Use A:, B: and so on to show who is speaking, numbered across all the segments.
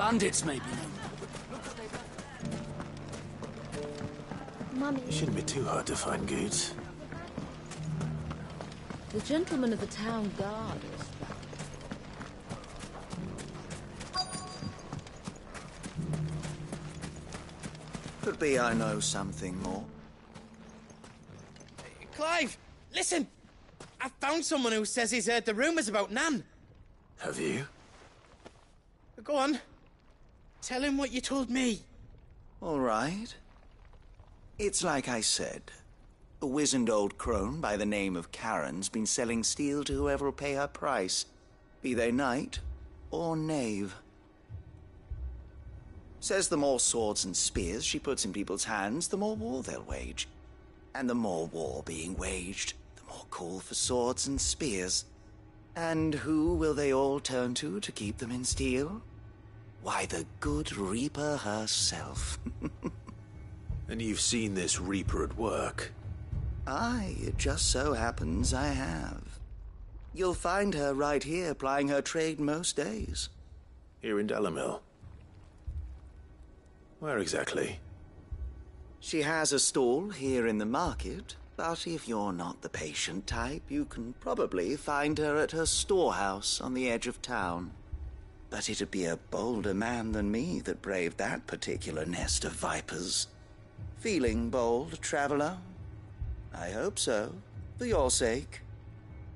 A: Bandits, maybe.
B: Mummy.
C: It shouldn't be too hard to find goods.
D: The gentleman of the town guard is
E: Could be I know something more.
F: Clive, listen! I found someone who says he's heard the rumours about Nan.
C: Have you?
F: Go on. Tell him what you told me.
E: All right. It's like I said. A wizened old crone by the name of Karen's been selling steel to whoever will pay her price, be they knight or knave. Says the more swords and spears she puts in people's hands, the more war they'll wage. And the more war being waged, the more call for swords and spears. And who will they all turn to keep them in steel? Why, the good Reaper herself.
C: And you've seen this Reaper at work?
E: Aye, it just so happens I have. You'll find her right here plying her trade most days.
C: Here in Delamil? Where exactly?
E: She has a stall here in the market, but if you're not the patient type, you can probably find her at her storehouse on the edge of town. But it'd be a bolder man than me that braved that particular nest of vipers. Feeling bold, traveler? I hope so, for your sake.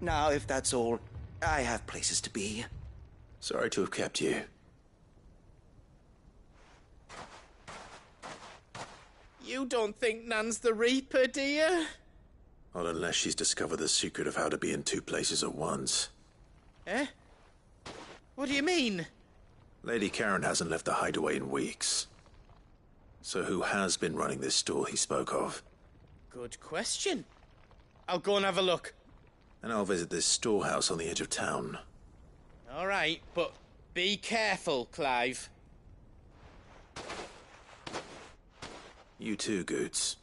E: Now, if that's all, I have places to be.
C: Sorry to have kept you.
F: You don't think Nan's the Reaper, do you?
C: Not unless she's discovered the secret of how to be in two places at once.
F: Eh? What do you mean?
C: Lady Karen hasn't left the hideaway in weeks. So who has been running this stall he spoke of?
F: Good question. I'll go and have a look.
C: And I'll visit this storehouse on the edge of town.
F: All right, but be careful, Clive.
C: You too, Goots.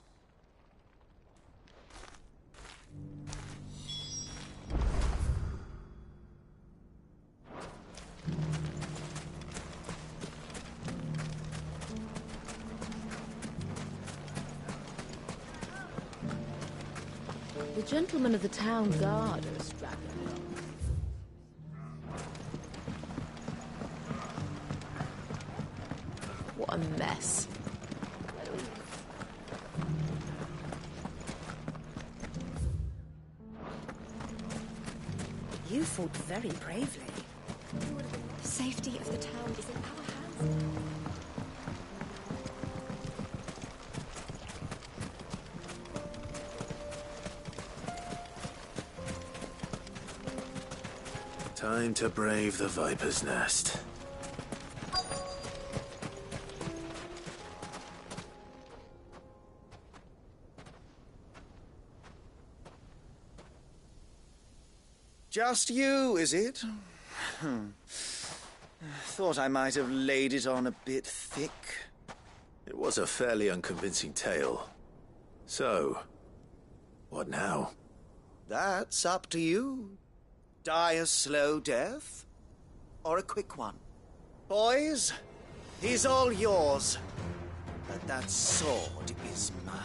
D: the gentleman of the town guard is dragging along. What a mess.
B: You fought very bravely. The safety of the town is in our hands.
C: Time to brave the Viper's Nest.
E: Just you, is it? Thought I might have laid it on a bit thick.
C: It was a fairly unconvincing tale. So, what now?
E: That's up to you. Die a slow death, or a quick one. Boys, he's all yours. But that sword is mine.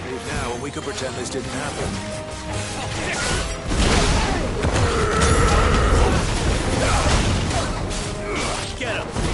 C: Leave now, and we could pretend this didn't happen.
F: Get him!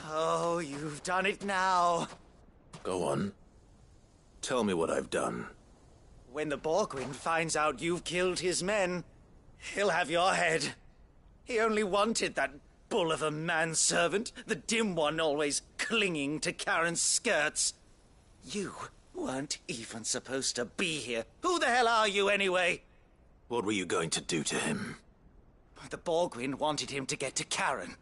E: Oh, you've done it now.
C: Go on. Tell me what I've done.
E: When the Borgwyn finds out you've killed his men, he'll have your head. He only wanted that bull of a manservant, the dim one always clinging to Karen's skirts. You weren't even supposed to be here. Who the hell are you, anyway?
C: What were you going to do to him?
E: The Borgwyn wanted him to get to Karen.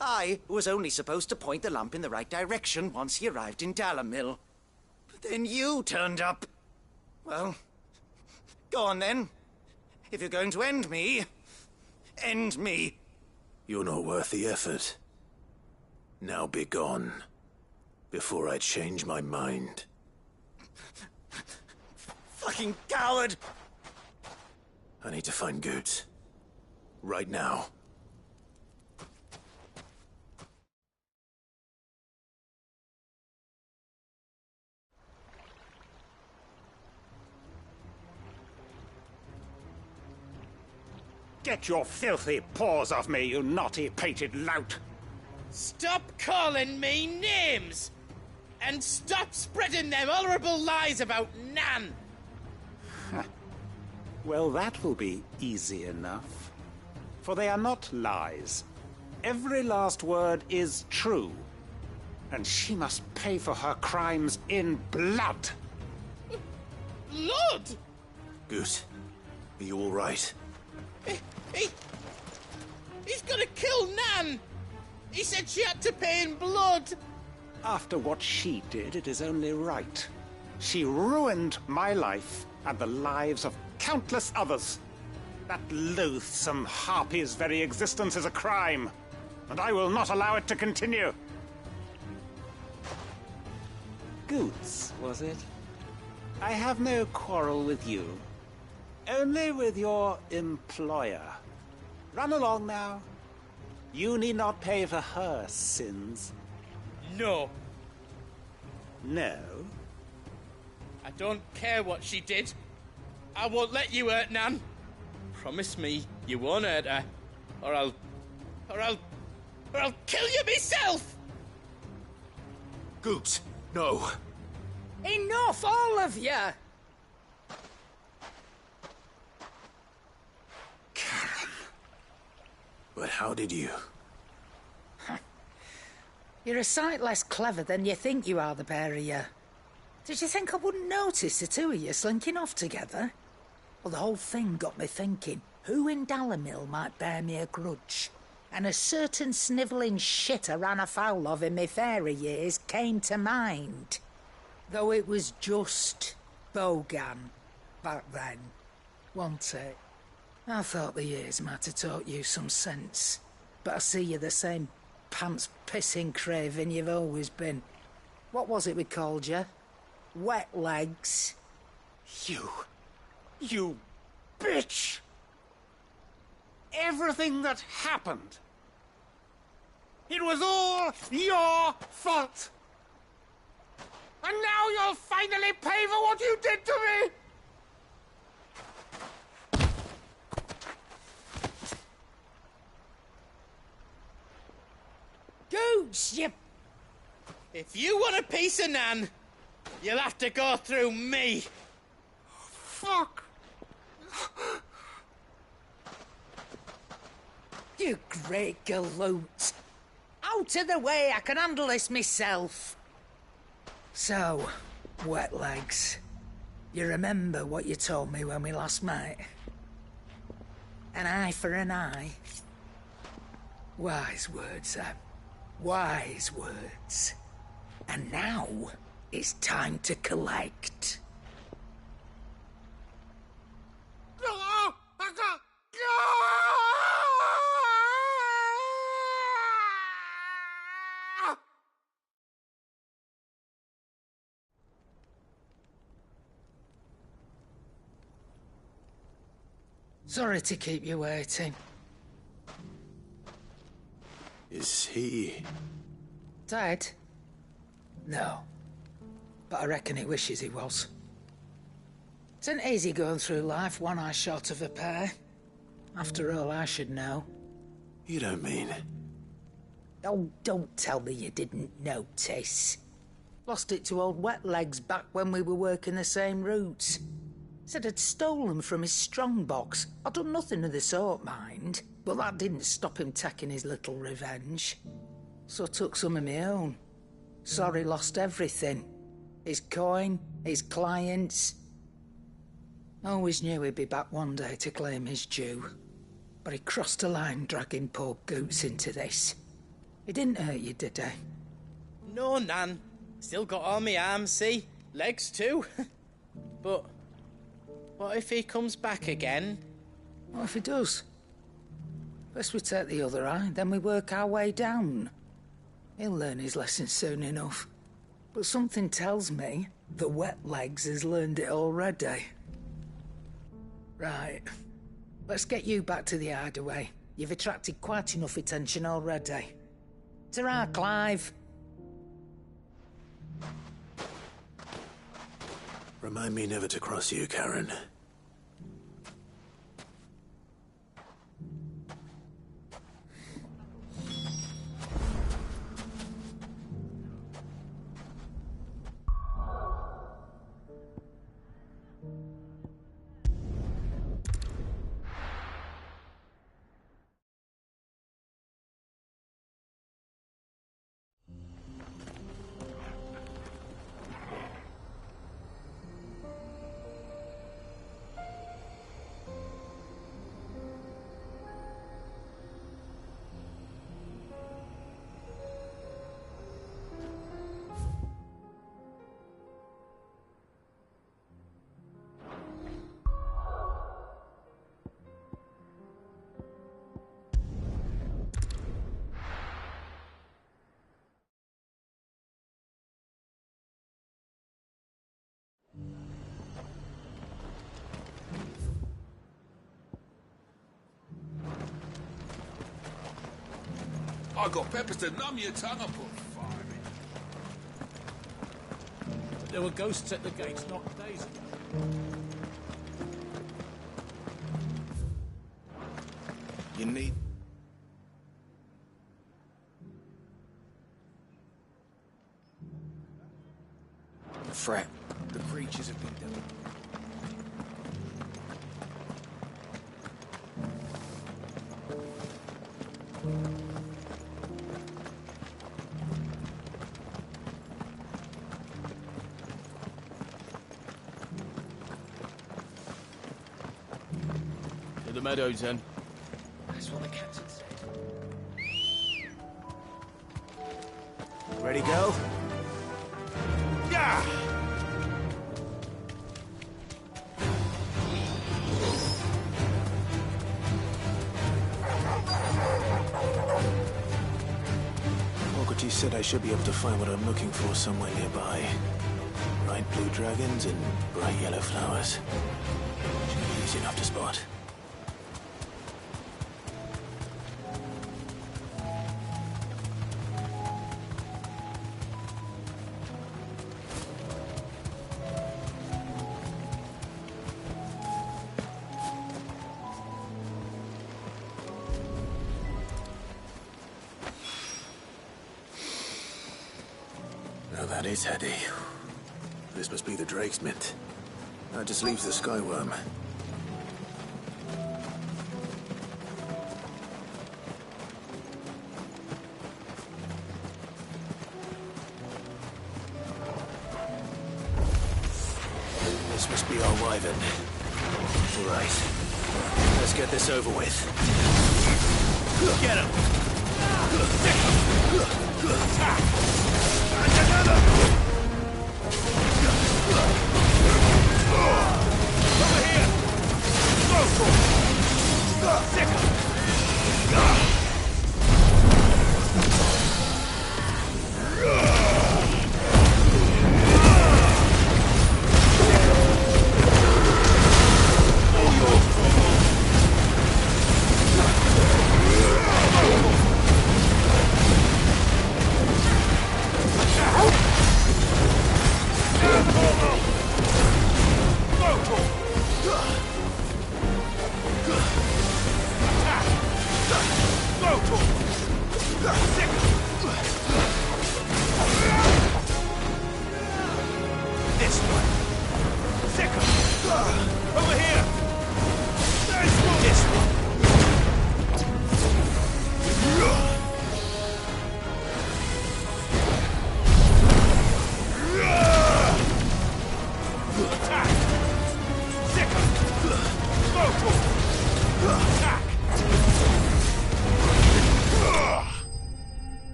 E: I was only supposed to point the lamp in the right direction once he arrived in Dalamil. But then you turned up. Well, go on then. If you're going to end me, end me.
C: You're not worth the effort. Now be gone, before I change my mind.
E: Fucking coward!
C: I need to find Goetz. Right now.
A: Get your filthy paws off me, you naughty-pated lout!
F: Stop calling me names! And stop spreading them horrible lies about Nan!
A: Well, that will be easy enough. For they are not lies. Every last word is true. And she must pay for her crimes in blood.
F: Blood?
C: Goetz, are you all right?
F: He's gonna kill Nan! He said she had to pay in blood!
A: After what she did, it is only right. She ruined my life and the lives of countless others. That loathsome harpy's very existence is a crime, and I will not allow it to continue. Goetz, was it? I have no quarrel with you. Only with your employer. Run along now. You need not pay for her sins.
F: No.
A: No?
F: I don't care what she did. I won't let you hurt Nan. Promise me you won't hurt her, or I'll kill you myself!
C: Goetz, no.
G: Enough, all of you!
C: Karen. But how did you?
G: You're a sight less clever than you think you are, the pair of you. Did you think I wouldn't notice the two of you slinking off together? Well, the whole thing got me thinking, who in Dalamil might bear me a grudge? And a certain snivelling shit I ran afoul of in my fairy years came to mind. Though it was just Bogan back then, wasn't it? I thought the years might have taught you some sense, but I see you're the same pants-pissing craven you've always been. What was it we called you? Wet legs?
A: You bitch! Everything that happened, it was all your fault! And now you'll finally pay for what you did to me!
G: Goose, you...
F: If you want a piece of Nan, you'll have to go through me.
A: Fuck!
G: You great galoot. Out of the way, I can handle this myself. So, wet legs, you remember what you told me when we last met? An eye for an eye. Wise words, Sam. Wise words. And now, it's time to collect. Sorry to keep you waiting.
C: Is he...
G: Dead? No. But I reckon he wishes he was. It isn't easy going through life one eye short of a pair. After all, I should know.
C: You don't mean...
G: Oh, don't tell me you didn't notice. Lost it to old Wet Legs back when we were working the same routes. Said I'd stolen from his strongbox. I'd done nothing of the sort, mind. But that didn't stop him taking his little revenge. So I took some of my own. Sorry, lost everything. His coin, his clients. Always knew he'd be back one day to claim his due. But he crossed a line dragging poor Goots into this. He didn't hurt you, did he?
F: No, Nan. Still got all my arms, see? Legs too. But what if he comes back again?
G: What if he does? First we take the other eye, then we work our way down. He'll learn his lesson soon enough. But something tells me the Wet Legs has learned it already. Right. Let's get you back to the hideaway. You've attracted quite enough attention already. Ta-ra, Clive.
C: Remind me never to cross you, Karen.
H: I got peppers to numb your tongue. I put fire in.
I: There were ghosts at the gates not days ago.
H: You need... Fret. The creatures have been done.
I: To the meadows, then.
F: That's what the captain said.
E: Ready, go?
A: Yeah!
C: Fogarty said I should be able to find what I'm looking for somewhere nearby. Bright blue dragons and bright yellow flowers. Should be easy enough to spot. Now that is heady. This must be the Drake's Mint. That just leaves the Skyworm. This must be our Wyvern. All right. Let's get this over with. Get him!
H: Over here! Go for it! Sick him!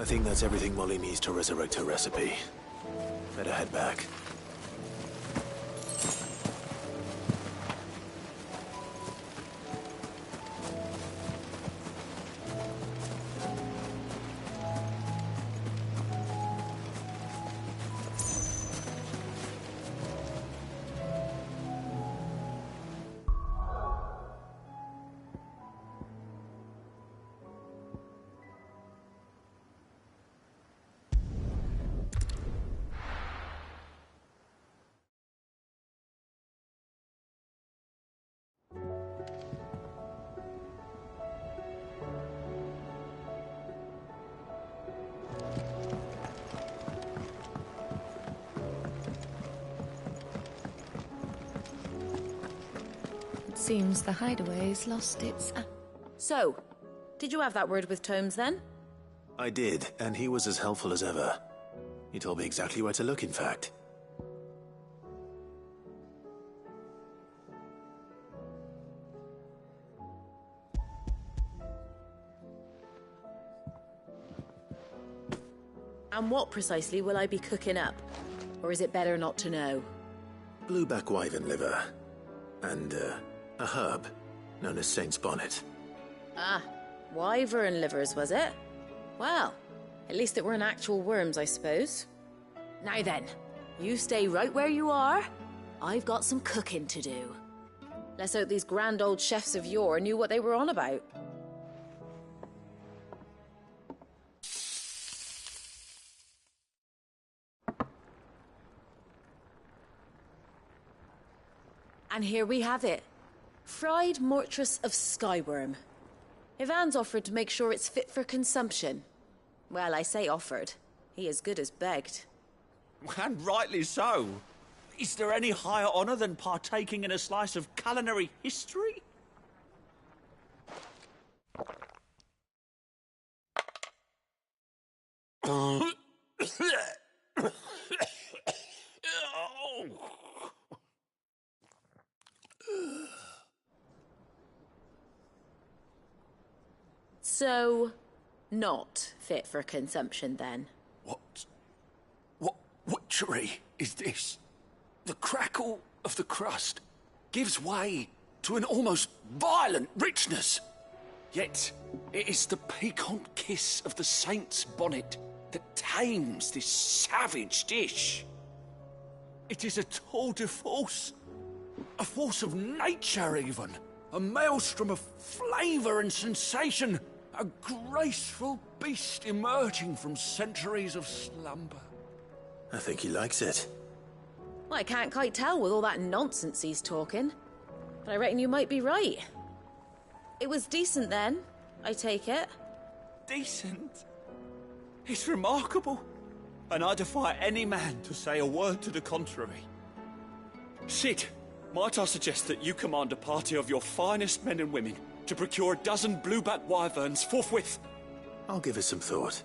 C: I think that's everything Molly needs to resurrect her recipe. Better head back.
D: Seems the hideaway's lost its... So, did you have that word with Tomes then?
C: I did, and he was as helpful as ever. He told me exactly where to look, in fact.
D: And what precisely will I be cooking up? Or is it better not to know?
C: Blueback wyvern liver. And, a herb known as Saint's Bonnet.
D: Ah, wyvern livers, was it? Well, at least it weren't actual worms, I suppose. Now then, you stay right where you are. I've got some cooking to do. Let's hope these grand old chefs of yore knew what they were on about. And here we have it. Fried mortress of skyworm. Ivan's offered to make sure it's fit for consumption. Well, I say offered. He as good as begged.
J: And rightly so. Is there any higher honour than partaking in a slice of culinary history?
D: So, not fit for consumption then?
H: What witchery is this? The crackle of the crust gives way to an almost violent richness. Yet, it is the piquant kiss of the Saint's Bonnet that tames this savage dish. It is a tour de force. A force of nature, even. A maelstrom of flavour and sensation. A graceful beast emerging from centuries of slumber.
C: I think he likes it.
D: Well, I can't quite tell with all that nonsense he's talking. But I reckon you might be right. It was decent then, I take it.
J: Decent? It's remarkable. And I defy any man to say a word to the contrary. Sid, might I suggest that you command a party of your finest men and women to procure a dozen blueback wyverns forthwith?
C: I'll give it some thought.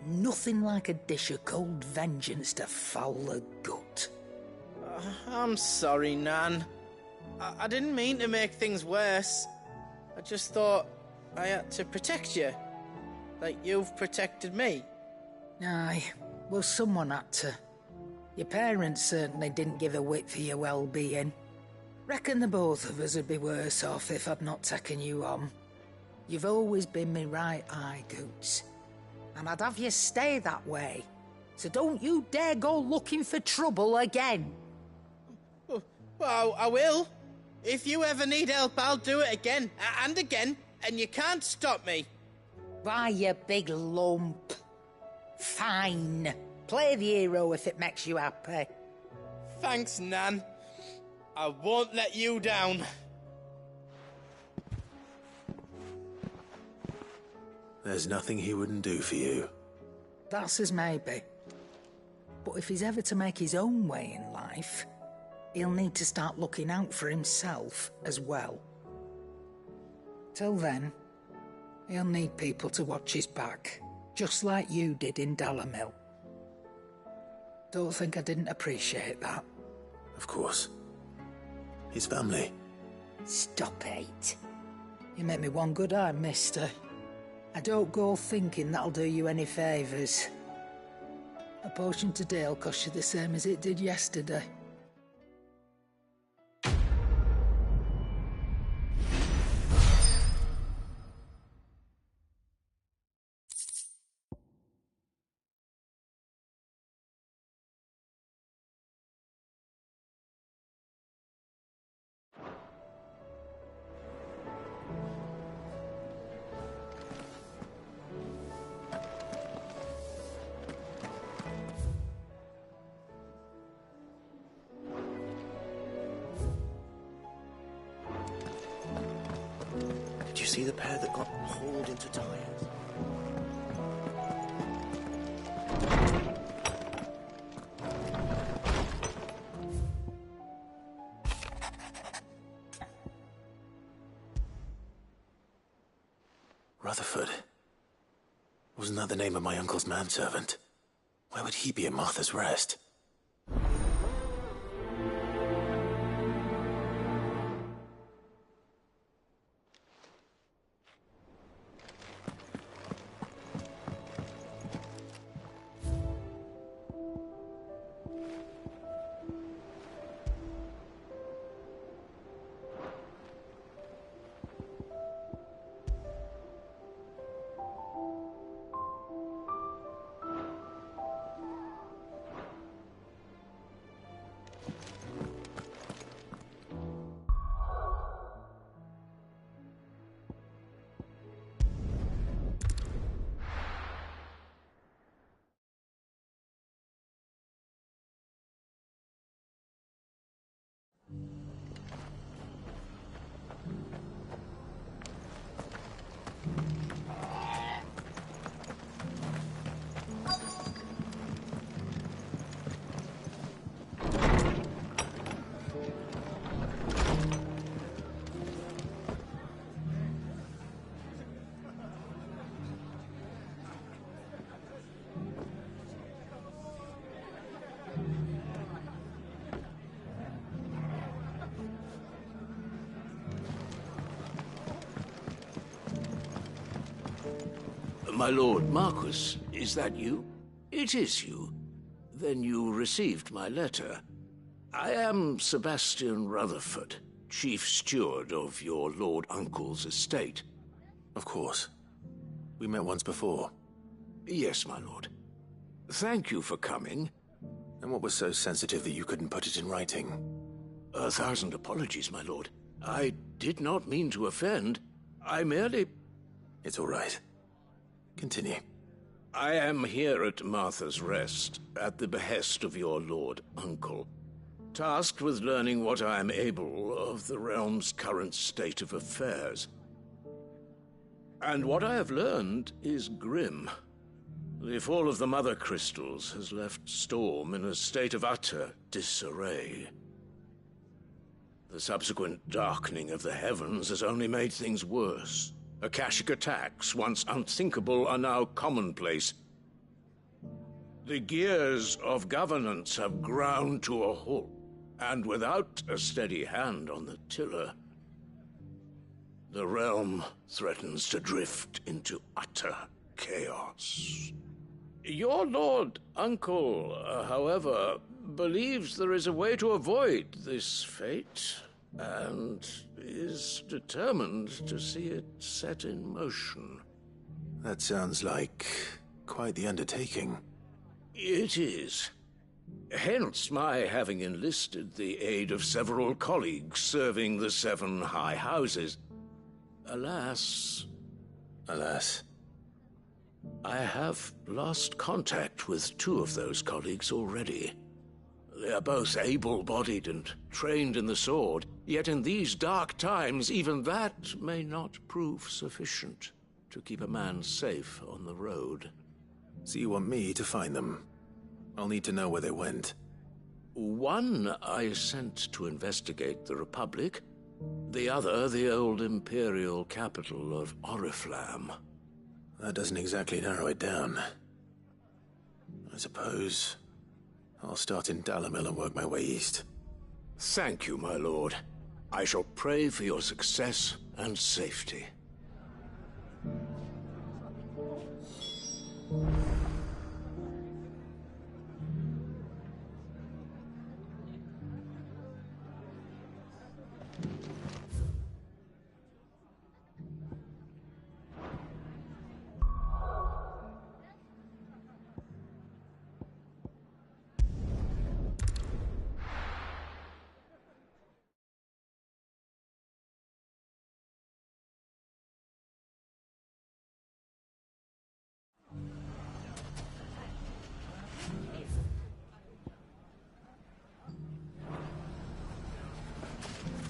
G: Nothing like a dish of cold vengeance to foul the gut.
F: I'm sorry, Nan. I didn't mean to make things worse. I just thought I had to protect you. Like you've protected me.
G: Aye, well, someone had to. Your parents certainly didn't give a whit for your well-being. Reckon the both of us would be worse off if I'd not taken you on. You've always been me right eye, Goots. And I'd have you stay that way. So don't you dare go looking for trouble again.
F: Well, I will. If you ever need help, I'll do it again and again, and you can't stop me.
G: Why, you big lump. Fine. Play the hero if it makes you happy.
F: Thanks, Nan. I won't let you down.
C: There's nothing he wouldn't do for you.
G: That's as maybe. But if he's ever to make his own way in life, he'll need to start looking out for himself as well. Till then, he'll need people to watch his back, just like you did in Dalamil. Don't think I didn't appreciate that.
C: Of course. His family.
G: Stop it. You make me one good eye, mister. I don't go thinking that'll do you any favours. A potion today'll cost you the same as it did yesterday.
E: Did you see the pair that got hauled into tires?
C: Rutherford. Wasn't that the name of my uncle's manservant? Why would he be at Martha's Rest?
H: My lord Marquis, is that you? It is you. Then you received my letter. I am Sebastian Rutherford, chief steward of your lord uncle's estate.
C: Of course. We met once before.
H: Yes, my lord. Thank you for coming.
C: And what was so sensitive that you couldn't put it in writing?
H: 1,000 apologies, my lord. I did not mean to offend. I merely...
C: It's all right. Continue.
H: I am here at Martha's Rest, at the behest of your lord uncle, tasked with learning what I am able of the realm's current state of affairs. And what I have learned is grim. The fall of the Mother Crystals has left Storm in a state of utter disarray. The subsequent darkening of the heavens has only made things worse. Akashic attacks, once unthinkable, are now commonplace. The gears of governance have ground to a halt, and without a steady hand on the tiller, the realm threatens to drift into utter chaos. Your lord uncle, however, believes there is a way to avoid this fate, and is determined to see it set in motion.
C: That sounds like quite the undertaking.
H: It is. Hence my having enlisted the aid of several colleagues serving the 7 high houses. Alas, I have lost contact with 2 of those colleagues already. They are both able-bodied and trained in the sword, yet in these dark times, even that may not prove sufficient to keep a man safe on the road.
C: So you want me to find them? I'll need to know where they went.
K: One I sent to investigate the Republic, the other the old Imperial capital of Oriflamme.
C: That doesn't exactly narrow it down. I suppose I'll start in Dalimil and work my way east.
K: Thank you, my lord. I shall pray for your success and safety.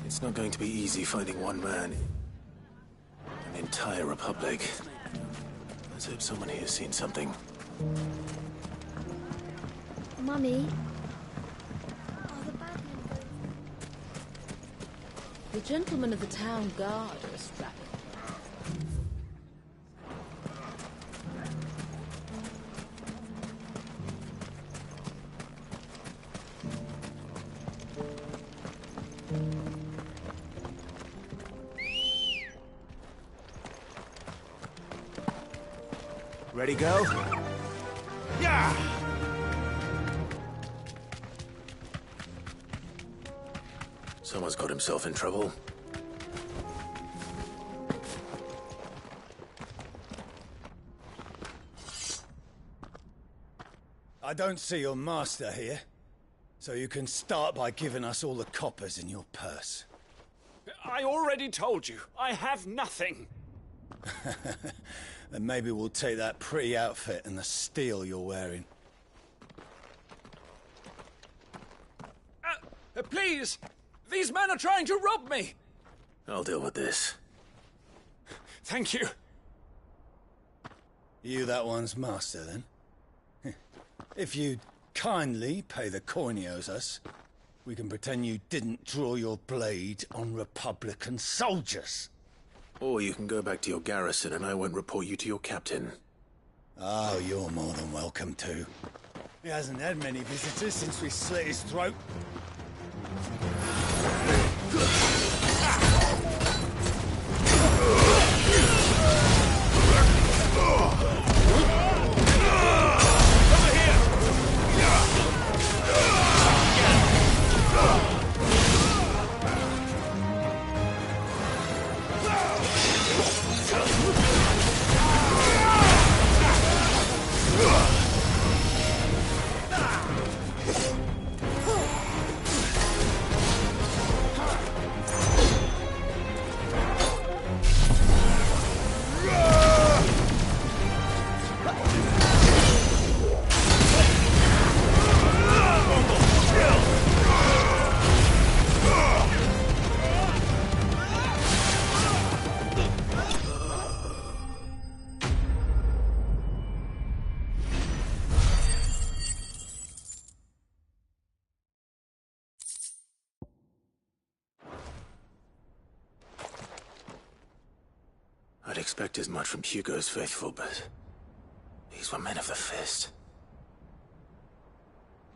C: It's not going to be easy finding one man. An entire republic. Let's hope someone here has seen something.
B: Mummy?
D: The gentlemen of the town guard are strapping.
C: Ready, go?
A: Yeah!
C: Someone's got himself in trouble.
L: I don't see your master here, so you can start by giving us all the coppers in your purse.
J: I already told you, I have nothing.
L: Then maybe we'll take that pretty outfit and the steel you're wearing.
J: Please! These men are trying to rob me!
C: I'll deal with this.
J: Thank you.
L: You that one's master, then? If you'd kindly pay the coin he owes us, we can pretend you didn't draw your blade on Republican soldiers.
C: Or you can go back to your garrison and I won't report you to your captain.
L: Oh, you're more than welcome to. He hasn't had many visitors since we slit his throat.
C: I'd expect as much from Hugo's faithful, but these were men of the fist.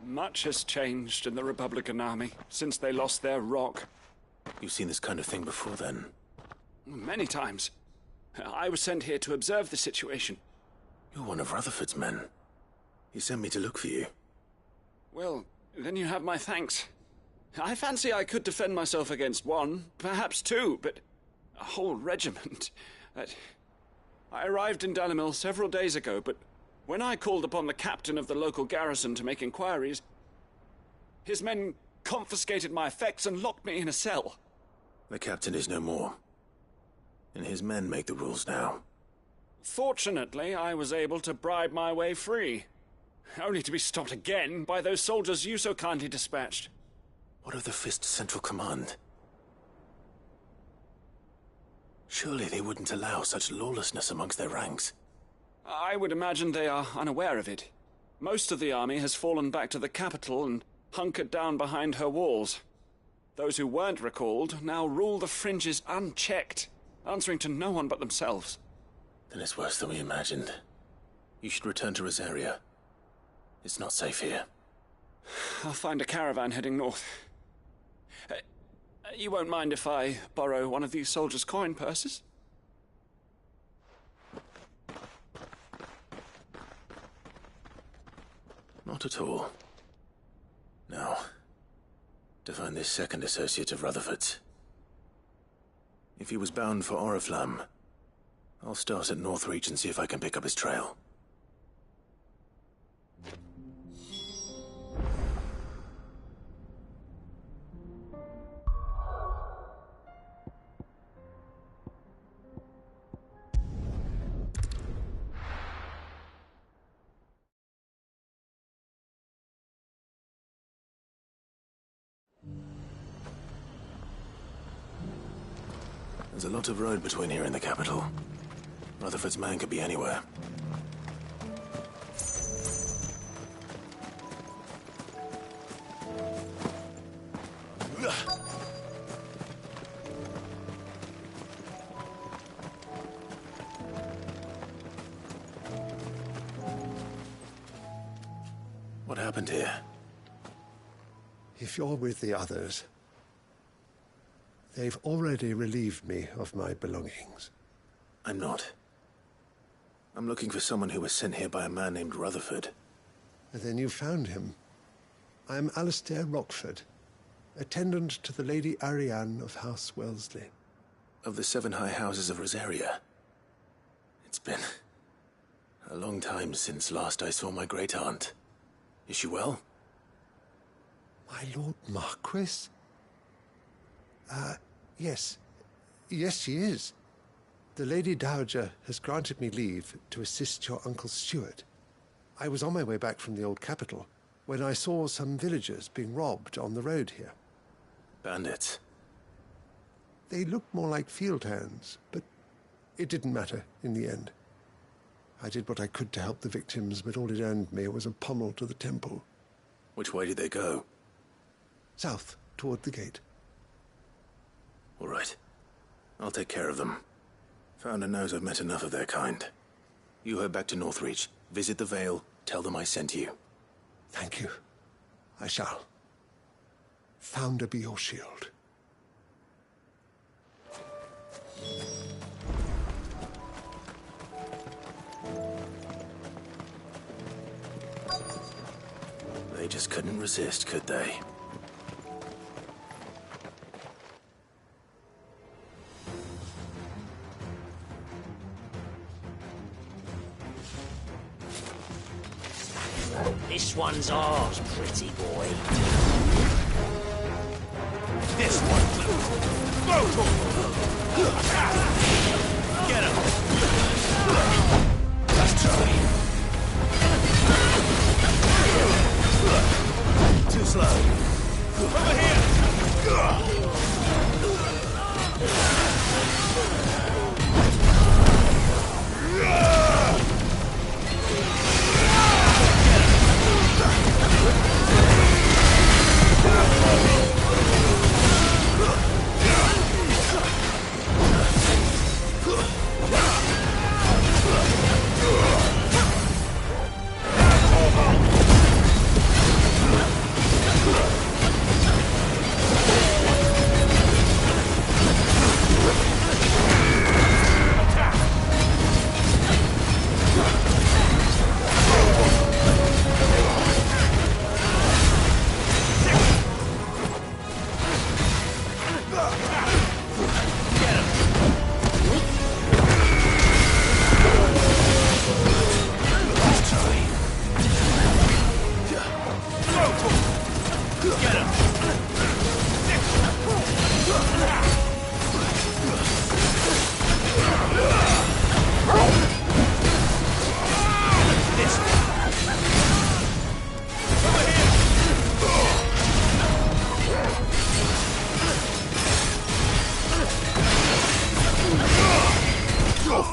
J: Much has changed in the Republican army since they lost their rock.
C: You've seen this kind of thing before, then?
J: Many times. I was sent here to observe the situation.
C: You're one of Rutherford's men. He sent me to look for you.
J: Well, then you have my thanks. I fancy I could defend myself against one, perhaps two, but a whole regiment. I arrived in Dalimil several days ago, but when I called upon the captain of the local garrison to make inquiries, his men confiscated my effects and locked me in a cell.
C: The captain is no more, and his men make the rules now.
J: Fortunately, I was able to bribe my way free, only to be stopped again by those soldiers you so kindly dispatched.
C: What of the Fist's Central Command? Surely they wouldn't allow such lawlessness amongst their ranks.
J: I would imagine they are unaware of it. Most of the army has fallen back to the capital and hunkered down behind her walls. Those who weren't recalled now rule the fringes unchecked, answering to no one but themselves.
C: Then it's worse than we imagined. You should return to Rosaria. It's not safe here.
J: I'll find a caravan heading north. You won't mind if I borrow one of these soldiers' coin purses?
C: Not at all. Now, to find this second associate of Rutherford's. If he was bound for Oriflamme, I'll start at Northreach and see if I can pick up his trail. There's a lot of road between here and the capital. Rutherford's man could be anywhere. What happened here?
M: If you're with the others, they've already relieved me of my belongings.
C: I'm not. I'm looking for someone who was sent here by a man named Rutherford.
M: And then you found him. I am Alistair Rockford, attendant to the Lady Ariane of House Wellesley.
C: Of the 7 high houses of Rosaria. It's been a long time since last I saw my great-aunt. Is she well?
M: My Lord Marquis? Yes. Yes, she is. The Lady Dowager has granted me leave to assist your Uncle Stuart. I was on my way back from the old capital when I saw some villagers being robbed on the road here.
C: Bandits?
M: They looked more like field hands, but it didn't matter in the end. I did what I could to help the victims, but all it earned me was a pommel to the temple.
C: Which way did they go?
M: South, toward the gate.
C: All right. I'll take care of them. Founder knows I've met enough of their kind. You head back to Northreach, visit the Vale, tell them I sent you.
M: Thank you. I shall. Founder be your shield.
C: They just couldn't resist, could they?
N: This one's ours, pretty boy.
H: This one's Get him! Let's try. Too slow. Over here!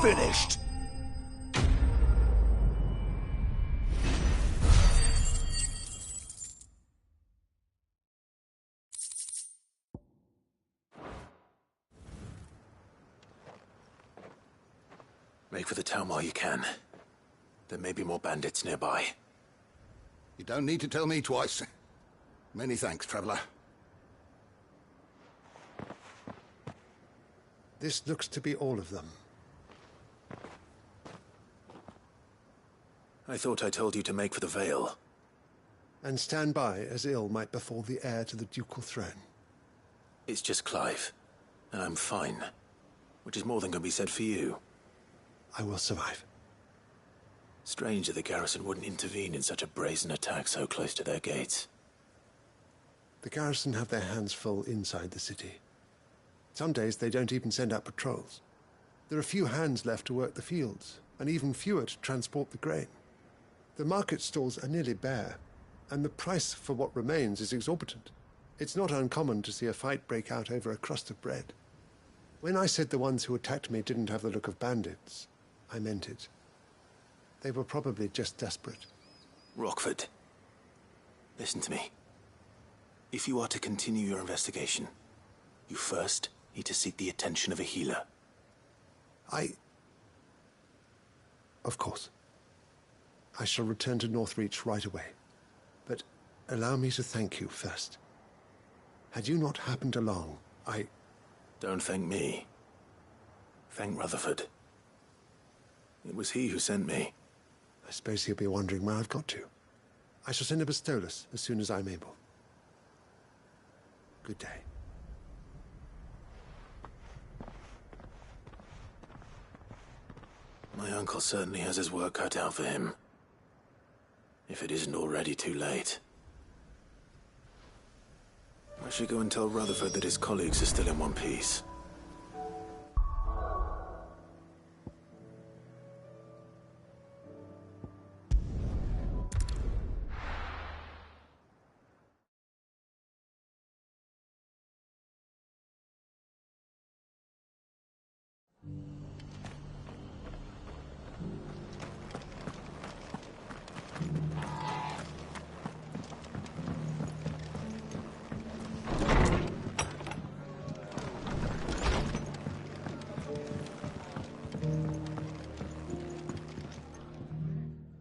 H: Finished.
C: Make for the town while you can. There may be more bandits nearby.
O: You don't need to tell me twice. Many thanks, traveler.
M: This looks to be all of them.
C: I thought I told you to make for the Vale.
M: And stand by as ill might befall the heir to the ducal throne.
C: It's just Clive, and I'm fine. Which is more than can be said for you.
M: I will survive.
C: Strange that the garrison wouldn't intervene in such a brazen attack so close to their gates.
M: The garrison have their hands full inside the city. Some days they don't even send out patrols. There are few hands left to work the fields, and even fewer to transport the grain. The market stalls are nearly bare, and the price for what remains is exorbitant. It's not uncommon to see a fight break out over a crust of bread. When I said the ones who attacked me didn't have the look of bandits, I meant it. They were probably just desperate.
C: Rockford, listen to me. If you are to continue your investigation, you first need to seek the attention of a healer.
M: Of course. I shall return to Northreach right away. But allow me to thank you first. Had you not happened along,
C: Don't thank me. Thank Rutherford. It was he who sent me.
M: I suppose he'll be wondering where I've got to. I shall send a Bastolus as soon as I'm able. Good day.
C: My uncle certainly has his work cut out for him. If it isn't already too late. I should go and tell Rutherford that his colleagues are still in one piece.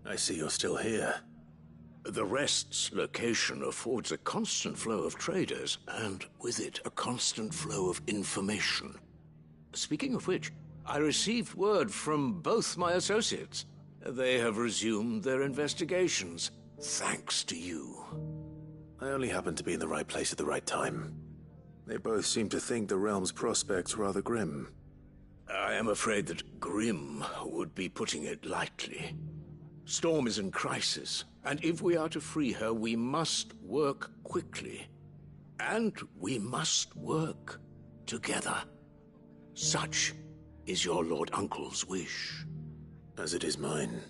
C: I see you're still here.
K: The Rest's location affords a constant flow of traders, and with it, a constant flow of information. Speaking of which, I received word from both my associates. They have resumed their investigations, thanks to you.
C: I only happened to be in the right place at the right time. They both seem to think the realm's prospects rather grim.
K: I am afraid that grim would be putting it lightly. Storm is in crisis, and if we are to free her, we must work quickly. And we must work together. Such is your Lord Uncle's wish.
C: As it is mine.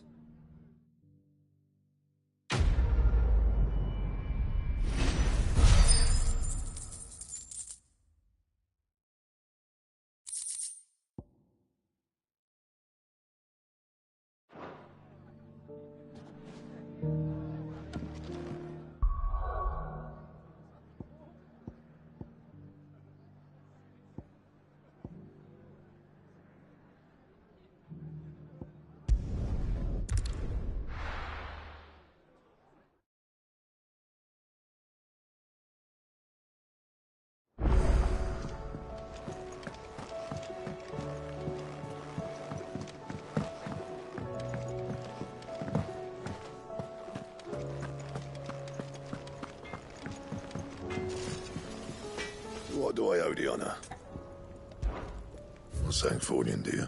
P: What do I owe the honor? For St. Fornian, dear.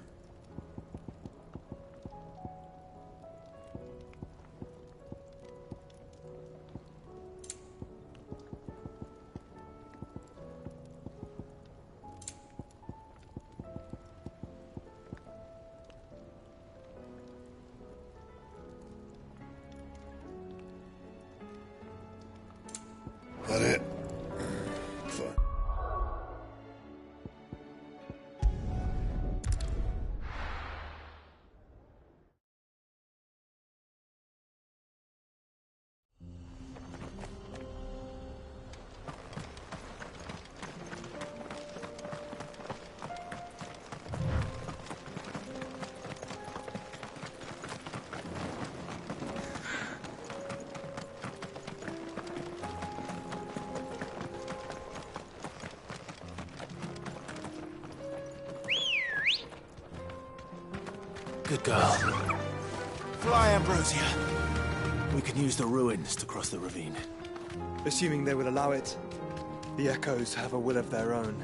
P: That it? Fine.
C: Good girl. Fly, Ambrosia. We can use the ruins to cross the ravine.
Q: Assuming they would allow it, the Echoes have a will of their own.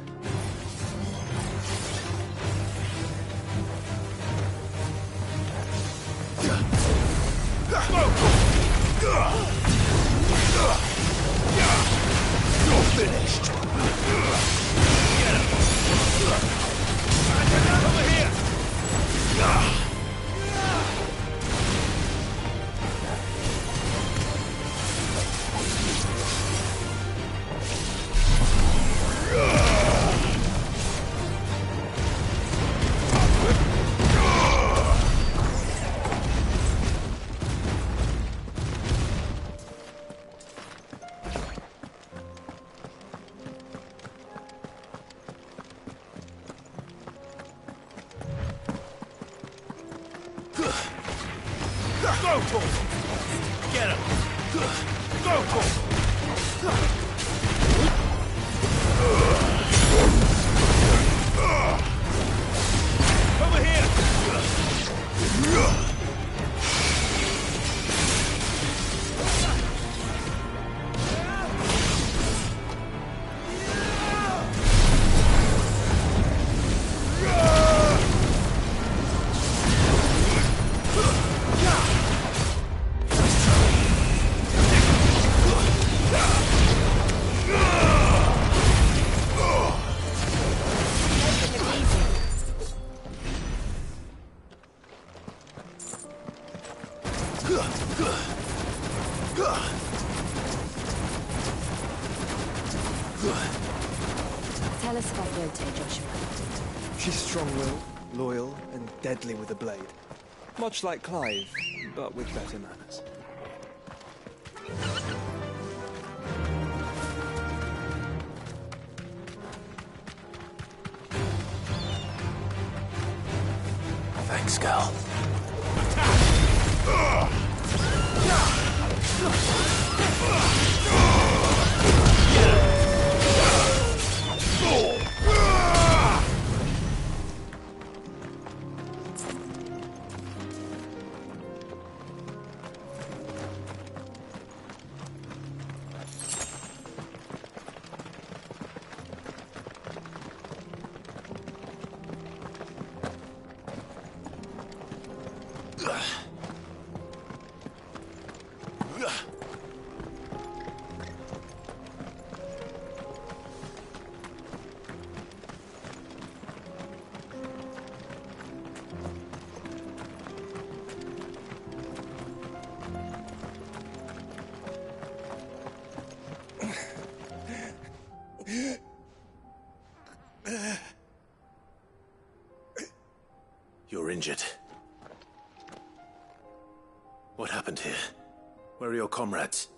H: You're finished. Get him. Over here. Go for him! Get him! Go for him! Over here!
B: Tell us about Yotei, Joshua.
Q: She's strong-willed, loyal, and deadly with a blade. Much like Clive, but with better manners.
C: Thanks, Gal. You're injured. What happened here? Where are your comrades?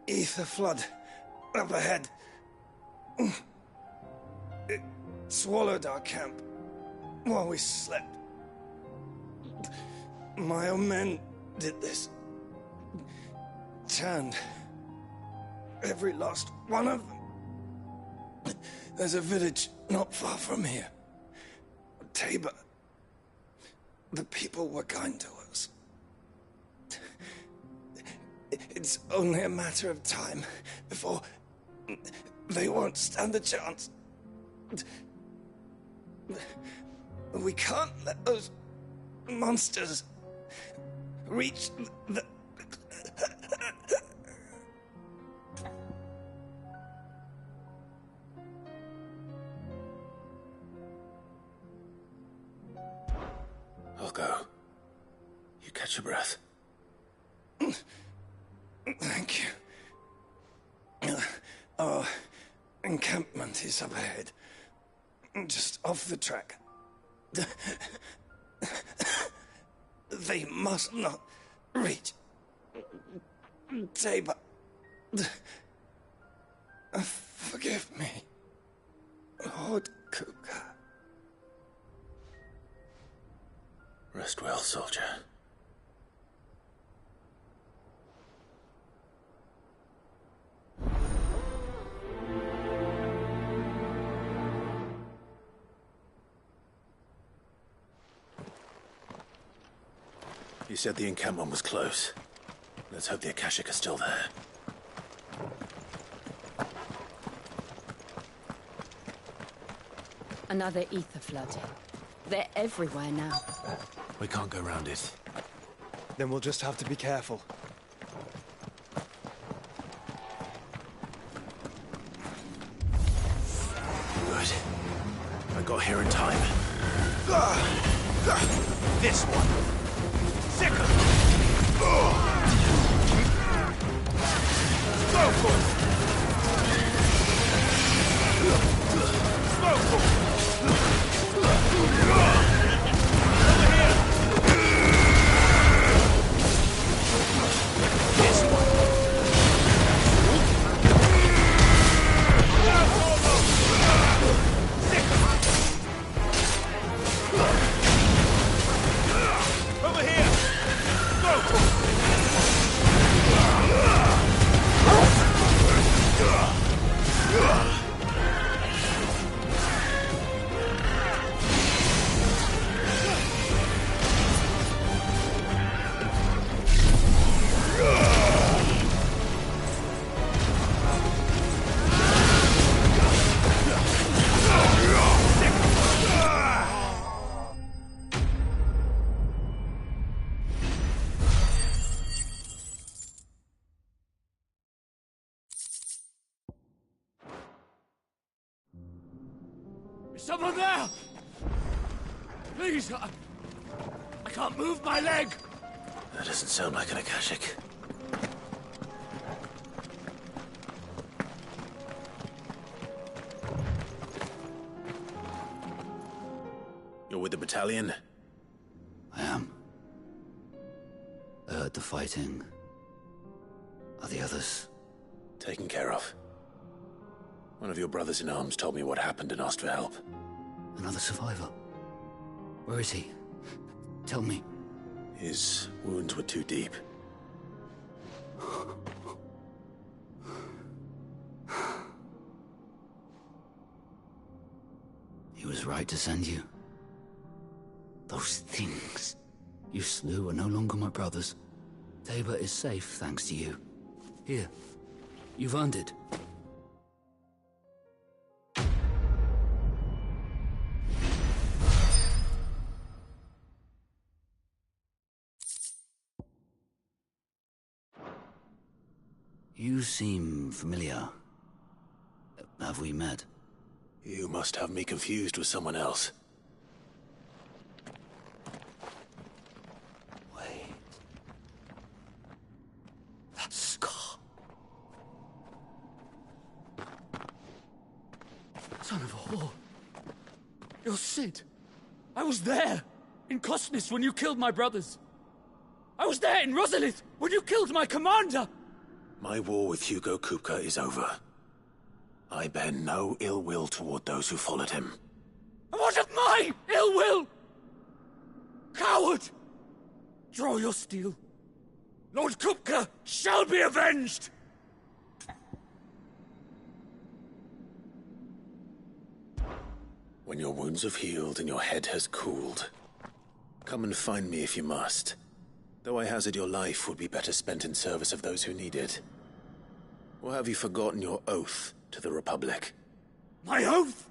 Q: Ether flood. Up ahead. It swallowed our camp while we slept. My own men did this. Turned every last one of them. There's a village not far from here. Tabor. The people were kind to us. It's only a matter of time before they won't stand a chance. We can't let those monsters reach the...
C: I'll go. You catch your breath.
Q: Thank you. Our encampment is up ahead. Just off the track. They must not reach Tabor. Forgive me, Lord Kuka.
C: Rest well, soldier. You said the encampment was close. Let's hope the Akashic are still there.
B: Another ether flood. They're everywhere now.
C: We can't go round it.
R: Then we'll just have to be careful.
C: Good. I got here in time.
H: This one. Second. Go for it. Smoke for it. This one. Over here! Go for it!
J: Is someone there? Please, I can't move my leg.
C: That doesn't sound like an Akashic. You're with the battalion?
S: I am. I heard the fighting. Are the others?
C: Taken care of. One of your brothers in arms told me what happened and asked for help.
S: Another survivor? Where is he? Tell me.
C: His wounds were too deep.
S: He was right to send you. Those things you slew are no longer my brothers. Tabor is safe thanks to you. Here, you've earned it. You seem familiar. Have we met?
C: You must have me confused with someone else.
S: Wait. That scar.
J: Son of a whore. You're Sid. I was there, in Cosnes, when you killed my brothers. I was there in Rosalith, when you killed my commander.
C: My war with Hugo Kupka is over. I bear no ill will toward those who followed him.
J: What of my ill will? Coward! Draw your steel. Lord Kupka shall be avenged!
C: When your wounds have healed and your head has cooled, come and find me if you must. Though I hazard your life would be better spent in service of those who need it. Or have you forgotten your oath to the Republic?
J: My oath?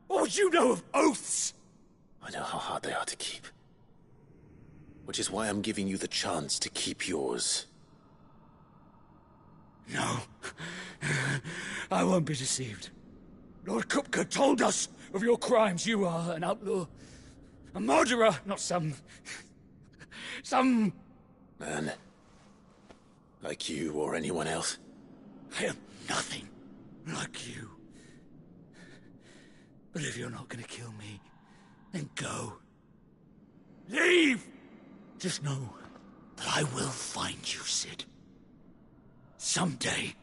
J: What would you know of oaths?
C: I know how hard they are to keep. Which is why I'm giving you the chance to keep yours.
J: No. I won't be deceived. Lord Kupka told us of your crimes. You are an outlaw. A murderer, not some
C: man. Like you or anyone else.
J: I am nothing like you. But if you're not gonna kill me, then go. Leave! Just know that I will find you, Sid. Someday.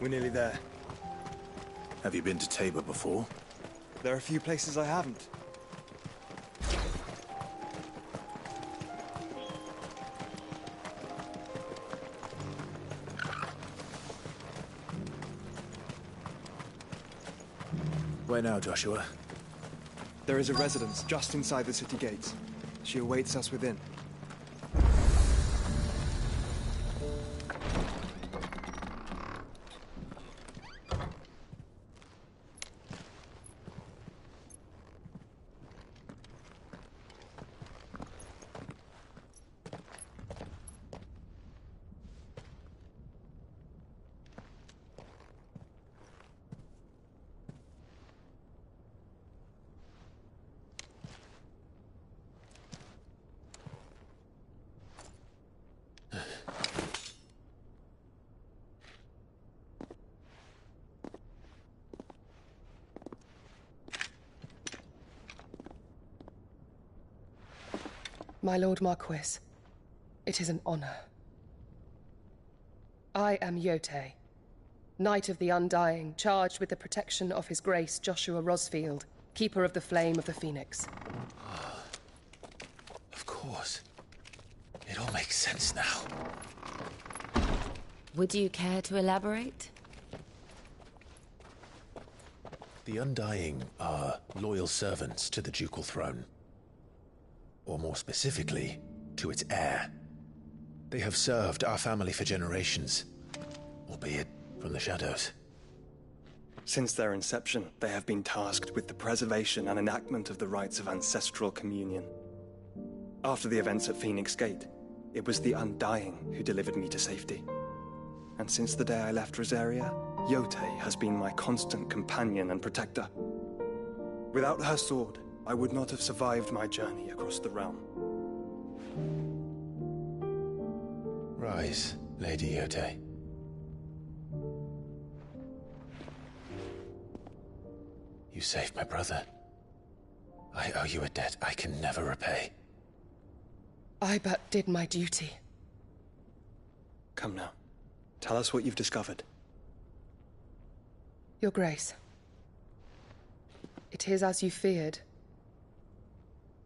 R: We're nearly there.
C: Have you been to Tabor before?
R: There are a few places I haven't.
C: Where now, Joshua?
R: There is a residence just inside the city gates. She awaits us within.
T: My Lord Marquis, it is an honor. I am Yote, Knight of the Undying, charged with the protection of His Grace Joshua Rosfield, Keeper of the Flame of the Phoenix.
C: Of course. It all makes sense now.
D: Would you care to elaborate?
C: The Undying are loyal servants to the ducal throne. Or more specifically, to its heir. They have served our family for generations, albeit from the shadows.
R: Since their inception, they have been tasked with the preservation and enactment of the rites of ancestral communion. After the events at Phoenix Gate, it was the Undying who delivered me to safety. And since the day I left Rosaria, Yote has been my constant companion and protector. Without her sword, I would not have survived my journey across the realm.
C: Rise, Lady Yote. You saved my brother. I owe you a debt I can never repay.
T: I but did my duty.
R: Come now. Tell us what you've discovered.
T: Your Grace. It is as you feared.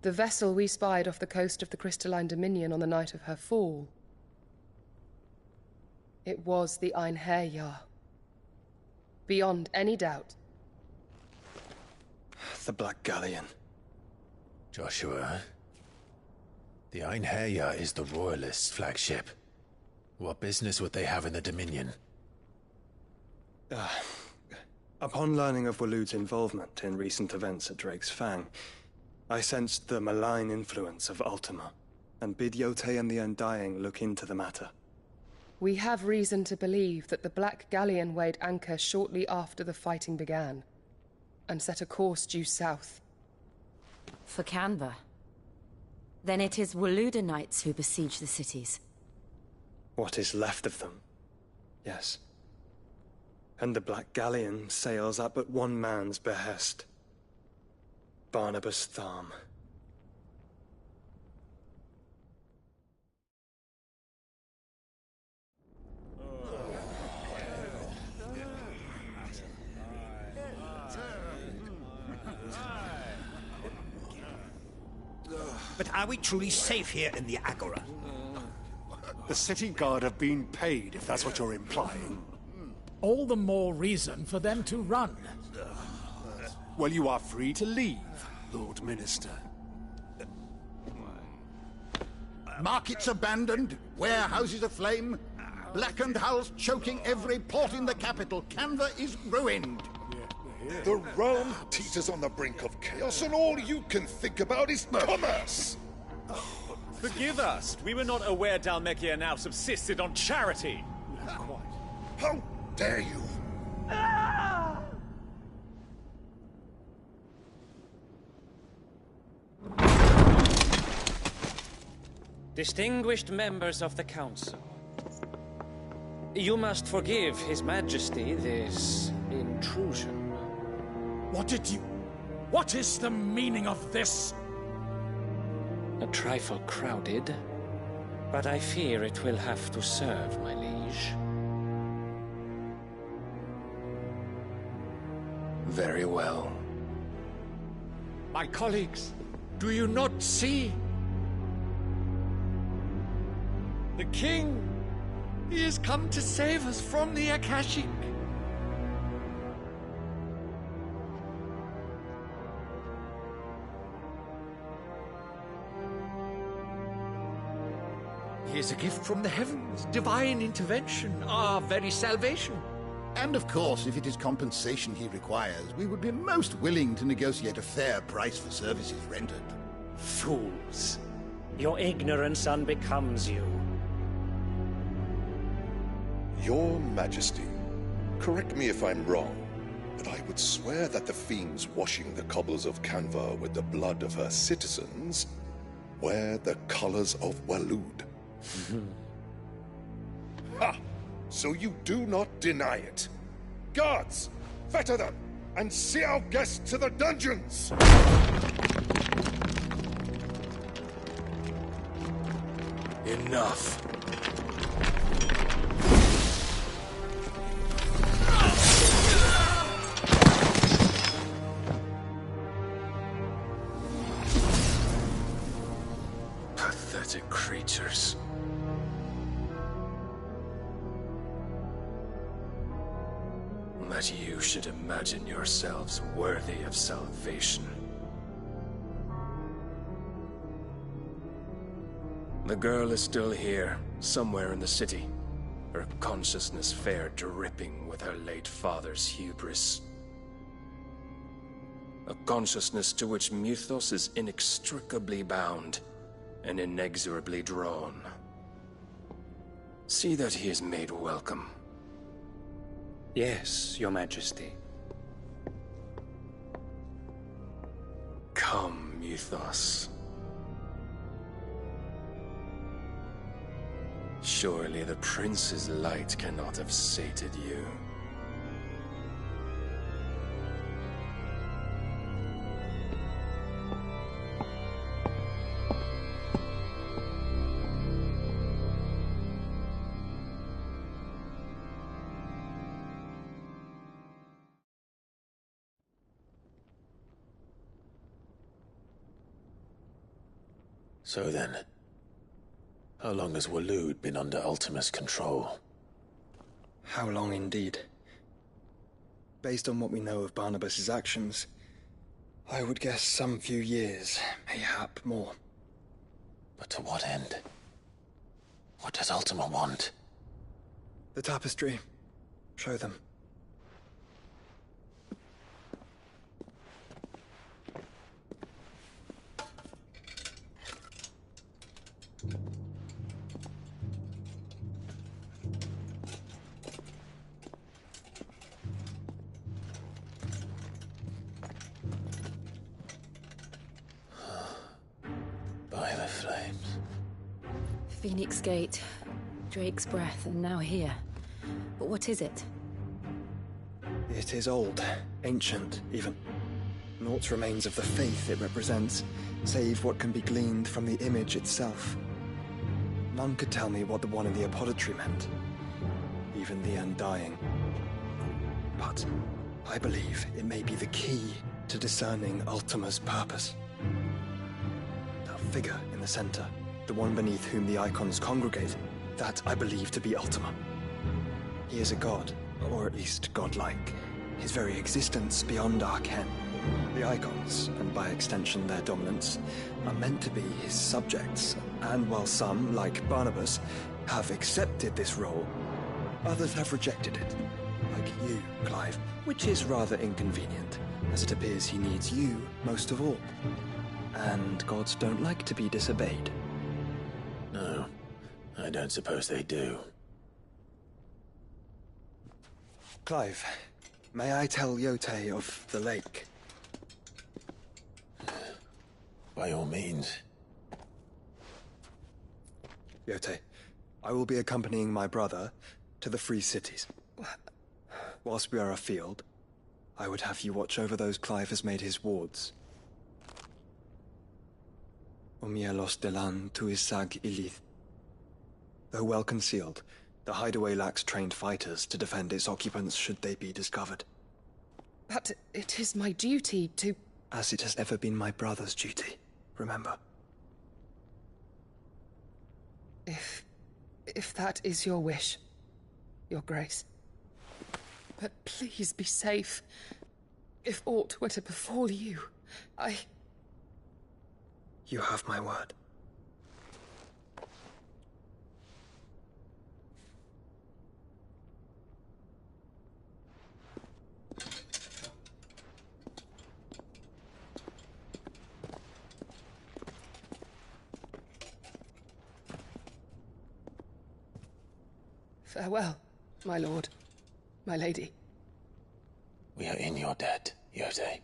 T: The vessel we spied off the coast of the Crystalline Dominion on the night of her fall. It was the Einherjar. Beyond any doubt.
R: The Black Galleon.
C: Joshua, the Einherjar is the Royalists' flagship. What business would they have in the Dominion?
R: Upon learning of Waloed's involvement in recent events at Drake's Fang, I sensed the malign influence of Ultima, and bid Yote and the Undying look into the matter.
T: We have reason to believe that the Black Galleon weighed anchor shortly after the fighting began, and set a course due south.
D: For Canva. Then it is Waloed knights who besiege the cities.
R: What is left of them, yes. And the Black Galleon sails at but one man's behest. Barnabas Tharm.
U: But are we truly safe here in the Agora?
V: The city guard have been paid, if that's what you're implying.
W: All the more reason for them to run.
V: Well, you are free to leave, Lord Minister.
O: Markets abandoned, warehouses aflame, blackened hulls choking every port in the capital. Canva is ruined.
P: The realm teeters on the brink of chaos, and all you can think about is commerce.
J: Forgive us. We were not aware Dhalmekia now subsisted on charity.
P: How dare you?
X: Distinguished members of the Council, you must forgive His Majesty this intrusion.
W: What is the meaning of this?
X: A trifle crowded, but I fear it will have to serve, my liege.
E: Very well.
F: My colleagues, do you not see? The king, he has come to save us from the Akashic. He is a gift from the heavens, divine intervention, our very salvation.
O: And of course, if it is compensation he requires, we would be most willing to negotiate a fair price for services rendered.
N: Fools. Your ignorance unbecomes you.
P: Your Majesty, correct me if I'm wrong, but I would swear that the fiends washing the cobbles of Canva with the blood of her citizens wear the colors of Waloed. Ha! So you do not deny it. Guards, fetter them, and see our guests to the dungeons!
E: Enough. Pathetic creatures. That you should imagine yourselves worthy of salvation. The girl is still here, somewhere in the city. Her consciousness fair dripping with her late father's hubris. A consciousness to which Mythos is inextricably bound and inexorably drawn. See that he is made welcome.
X: Yes, Your Majesty.
E: Come, Mythos. Surely the prince's light cannot have sated you.
C: So then, how long has Waloed been under Ultima's control?
R: How long indeed? Based on what we know of Barnabas's actions, I would guess some few years, mayhap more.
C: But to what end? What does Ultima want?
R: The tapestry. Show them.
C: By the flames.
D: Phoenix Gate, Drake's Breath, and now here. But what is it?
R: It is old, ancient, even. Naught remains of the faith it represents, save what can be gleaned from the image itself. None could tell me what the one in the apothecary meant, even the Undying. But I believe it may be the key to discerning Ultima's purpose. That figure in the center, the one beneath whom the icons congregate, that I believe to be Ultima. He is a god, or at least godlike, his very existence beyond our ken. The icons, and by extension their dominants, are meant to be his subjects, and while some, like Barnabas, have accepted this role, others have rejected it, like you, Clive, which is rather inconvenient, as it appears he needs you most of all. And gods don't like to be disobeyed.
C: No, I don't suppose they do.
R: Clive, may I tell Yote of the lake?
C: By all means.
R: Yote, I will be accompanying my brother to the Free Cities. Whilst we are afield, I would have you watch over those Clive has made his wards. Omielos delan tuisag ilith. Though well concealed, the hideaway lacks trained fighters to defend its occupants should they be discovered.
T: But it is my duty to...
R: As it has ever been my brother's duty, remember.
T: If that is your wish, Your Grace. But please be safe. If aught were to befall you,
R: You have my word.
T: Farewell, my lord, my lady.
C: We are in your debt, Yotei.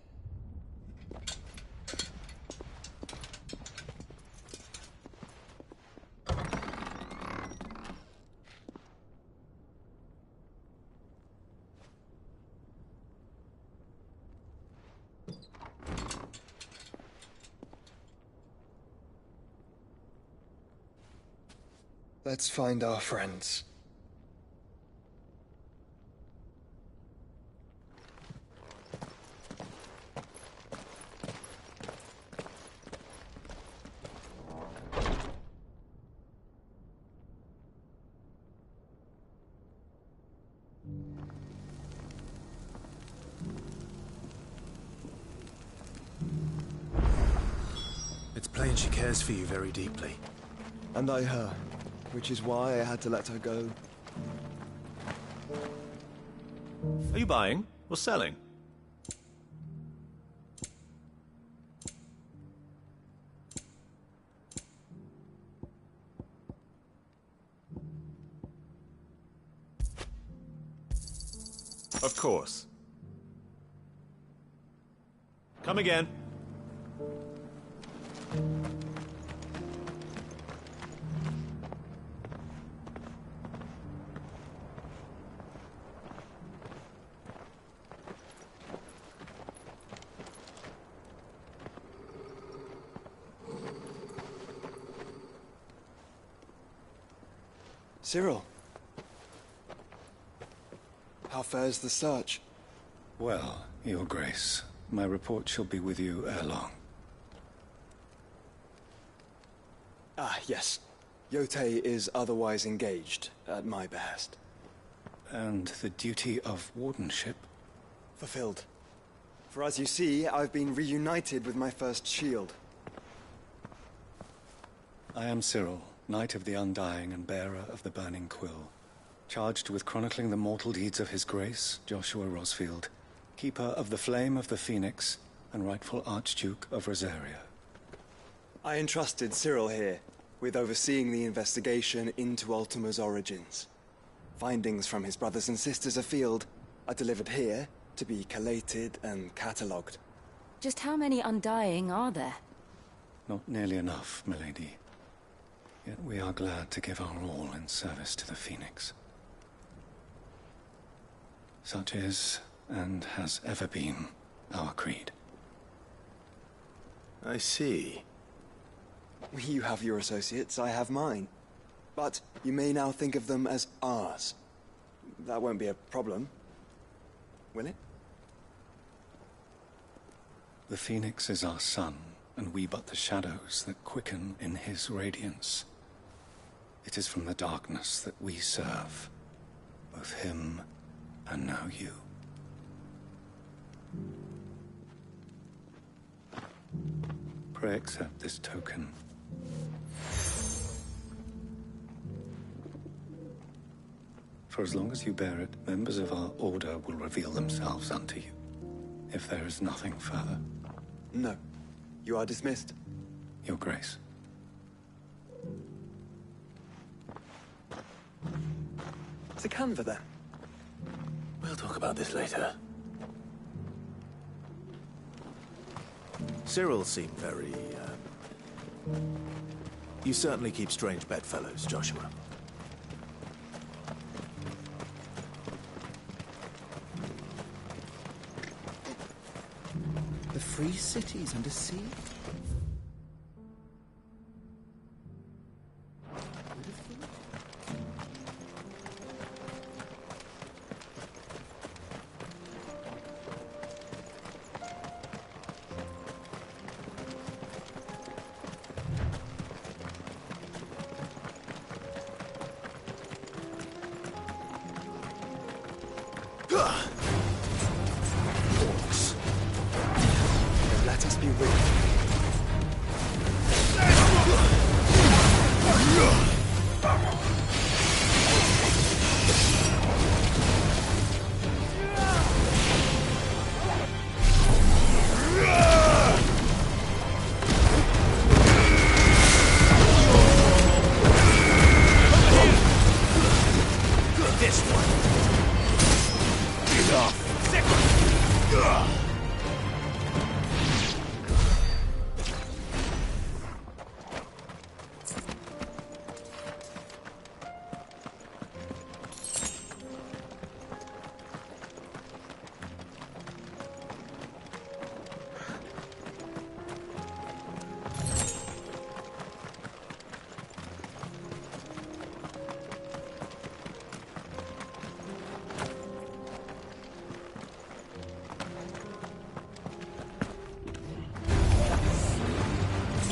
R: Let's find our friends.
C: It's plain she cares for you very deeply.
R: And I her, which is why I had to let her go.
A: Are you buying or selling? Of course. Come again.
R: Cyril. How fares the search?
G: Well, Your Grace, my report shall be with you ere long.
R: Ah, yes. Yotei is otherwise engaged, at my behest.
G: And the duty of wardenship?
R: Fulfilled. For as you see, I've been reunited with my first shield.
G: I am Cyril, Knight of the Undying and bearer of the Burning Quill, charged with chronicling the mortal deeds of His Grace, Joshua Rosfield, Keeper of the Flame of the Phoenix, and rightful Archduke of Rosaria.
R: I entrusted Cyril here with overseeing the investigation into Ultima's origins. Findings from his brothers and sisters afield are delivered here to be collated and catalogued.
B: Just how many Undying are there?
G: Not nearly enough, milady. Yet we are glad to give our all in service to the Phoenix. Such is, and has ever been, our creed.
C: I see.
R: You have your associates, I have mine. But you may now think of them as ours. That won't be a problem, will it?
G: The Phoenix is our sun, and we but the shadows that quicken in his radiance. It is from the darkness that we serve, both him and now you. Pray accept this token. For as long as you bear it, members of our order will reveal themselves unto you. If there is nothing further.
R: No. You are dismissed.
G: Your Grace.
R: To Canva, then.
C: We'll talk about this later. Cyril seemed very, You certainly keep strange bedfellows, Joshua.
I: The free cities under siege?
R: Orcs. Then let us be rid.
U: This one.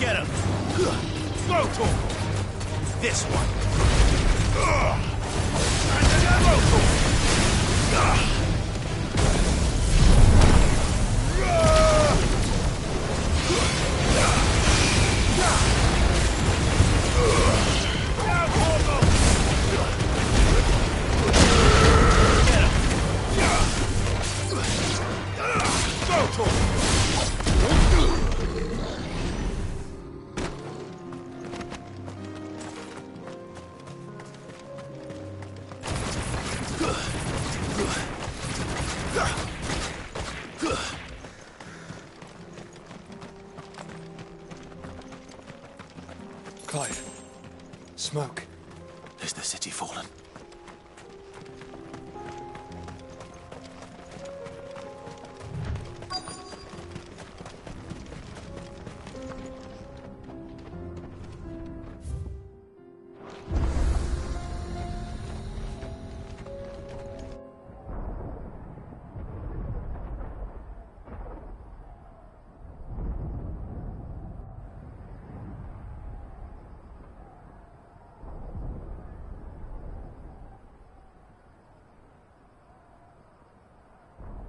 U: Get him! Throw to him! This one! Throw to him!
R: Clive. Smoke.
C: Is the city fallen?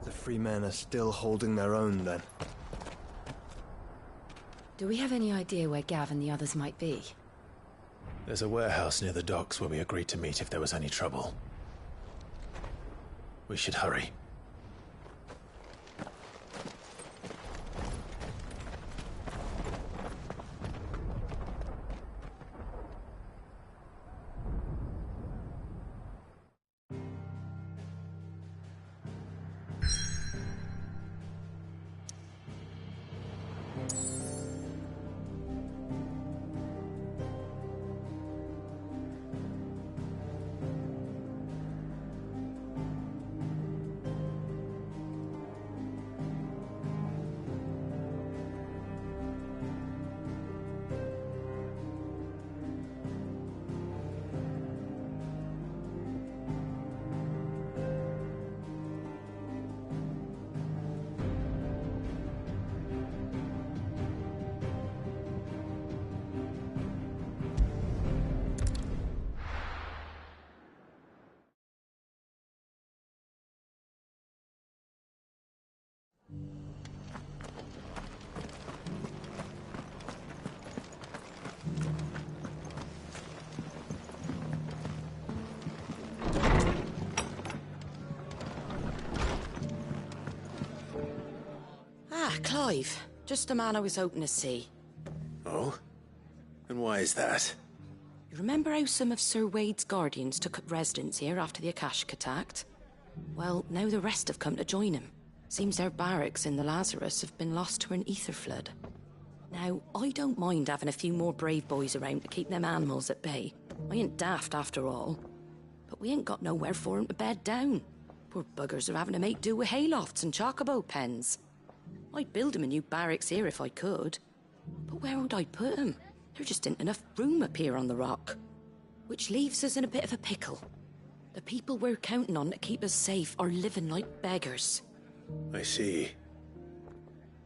R: The free men are still holding their own, then.
B: Do we have any idea where Gav and the others might be?
C: There's a warehouse near the docks where we agreed to meet if there was any trouble. We should hurry.
B: Clive. Just the man I was hoping to see.
C: Oh? And why is that?
B: You remember how some of Sir Wade's guardians took up residence here after the Akashic attacked? Well, now the rest have come to join him. Seems their barracks in the Lazarus have been lost to an ether flood. Now, I don't mind having a few more brave boys around to keep them animals at bay. I ain't daft after all. But we ain't got nowhere for 'em to bed down. Poor buggers are having to make do with haylofts and chocobo pens. I'd build 'em a new barracks here if I could. But where would I put 'em? There just ain't enough room up here on the rock. Which leaves us in a bit of a pickle. The people we're counting on to keep us safe are living like beggars.
C: I see.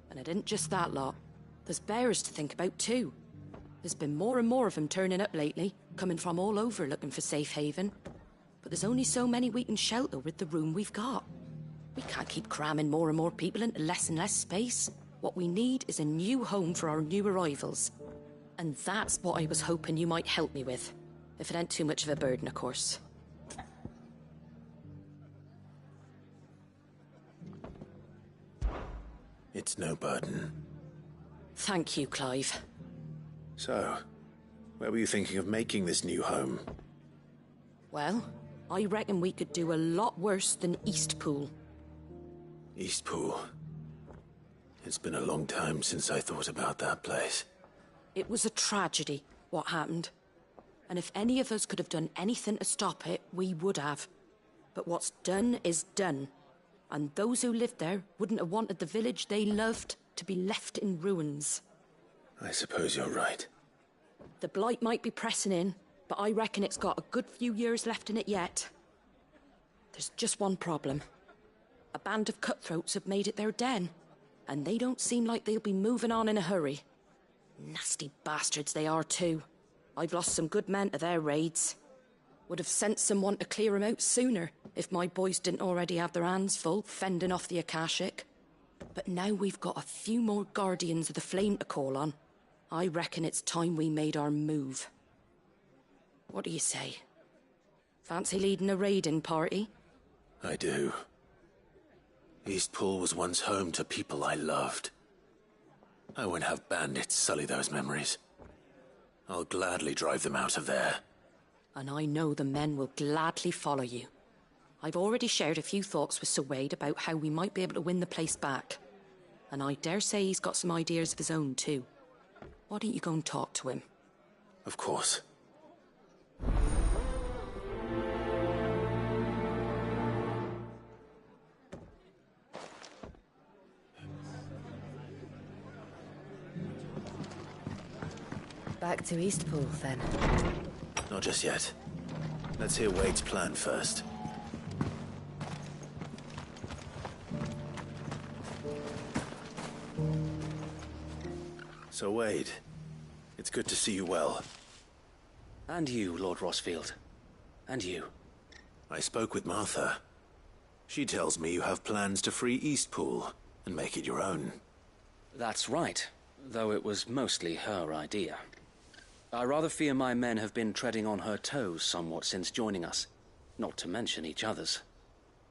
B: And it isn't just that lot. There's bears to think about too. There's been more and more of them turning up lately, coming from all over looking for safe haven. But there's only so many we can shelter with the room we've got. We can't keep cramming more and more people into less and less space. What we need is a new home for our new arrivals. And that's what I was hoping you might help me with. If it ain't too much of a burden, of course.
C: It's no burden.
B: Thank you, Clive.
C: So, where were you thinking of making this new home?
B: Well, I reckon we could do a lot worse than Eastpool.
C: Eastpool. It's been a long time since I thought about that place.
B: It was a tragedy, what happened. And if any of us could have done anything to stop it, we would have. But what's done is done. And those who lived there wouldn't have wanted the village they loved to be left in ruins.
C: I suppose you're right.
B: The blight might be pressing in, but I reckon it's got a good few years left in it yet. There's just one problem. A band of cutthroats have made it their den, and they don't seem like they'll be moving on in a hurry. Nasty bastards they are too. I've lost some good men to their raids. Would have sent someone to clear 'em out sooner, if my boys didn't already have their hands full fending off the Akashic. But now we've got a few more Guardians of the Flame to call on. I reckon it's time we made our move. What do you say? Fancy leading a raiding party?
C: I do. Eastpool was once home to people I loved. I won't have bandits sully those memories. I'll gladly drive them out of there.
B: And I know the men will gladly follow you. I've already shared a few thoughts with Sir Wade about how we might be able to win the place back. And I dare say he's got some ideas of his own too. Why don't you go and talk to him?
C: Of course.
D: Back to Eastpool, then.
C: Not just yet. Let's hear Wade's plan first. So, Wade, it's good to see you well.
K: And you, Lord Rosfield. And you.
C: I spoke with Martha. She tells me you have plans to free Eastpool and make it your own.
K: That's right, though it was mostly her idea. I rather fear my men have been treading on her toes somewhat since joining us, not to mention each other's.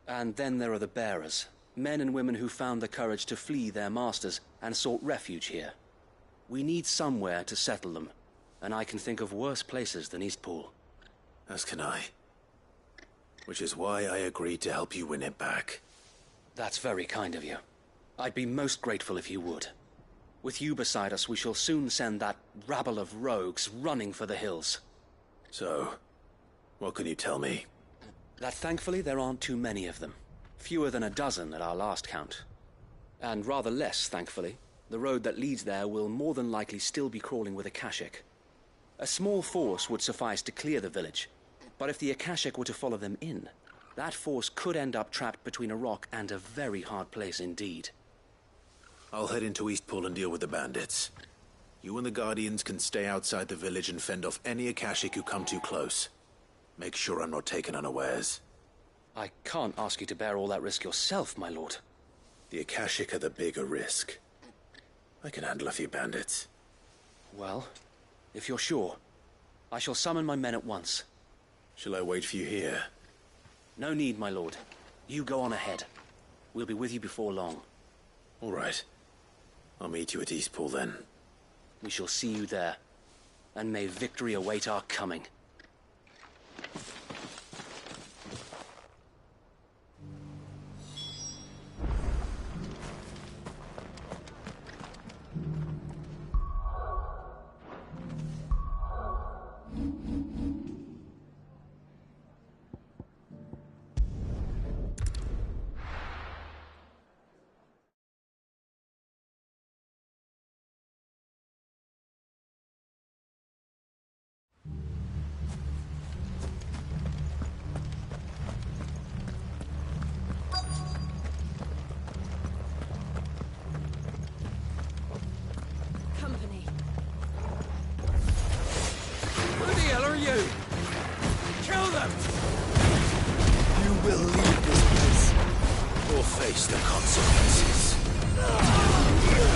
K: And then there are the bearers, men and women who found the courage to flee their masters and sought refuge here. We need somewhere to settle them, and I can think of worse places than Eastpool.
C: As can I. Which is why I agreed to help you win it back.
K: That's very kind of you. I'd be most grateful if you would. With you beside us, we shall soon send that rabble of rogues running for the hills.
C: So, what can you tell me?
K: That thankfully there aren't too many of them. Fewer than a dozen at our last count. And rather less, thankfully, the road that leads there will more than likely still be crawling with Akashic. A small force would suffice to clear the village, but if the Akashic were to follow them in, that force could end up trapped between a rock and a very hard place indeed.
C: I'll head into Eastpool and deal with the bandits. You and the Guardians can stay outside the village and fend off any Akashic who come too close. Make sure I'm not taken unawares.
K: I can't ask you to bear all that risk yourself, my lord.
C: The Akashic are the bigger risk. I can handle a few bandits.
K: Well, if you're sure, I shall summon my men at once.
C: Shall I wait for you here?
K: No need, my lord. You go on ahead. We'll be with you before long.
C: All right. I'll meet you at Eastpool then.
K: We shall see you there. And may victory await our coming.
C: face the consequences.
U: Over here!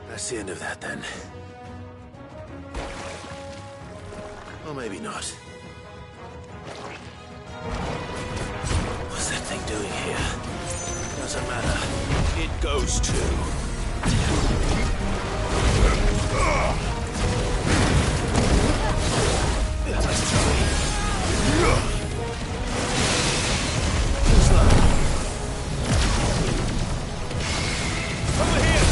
C: That's the end of that, then. Or maybe not. What's that thing doing here? Doesn't matter. It goes too. Let's try. Over here!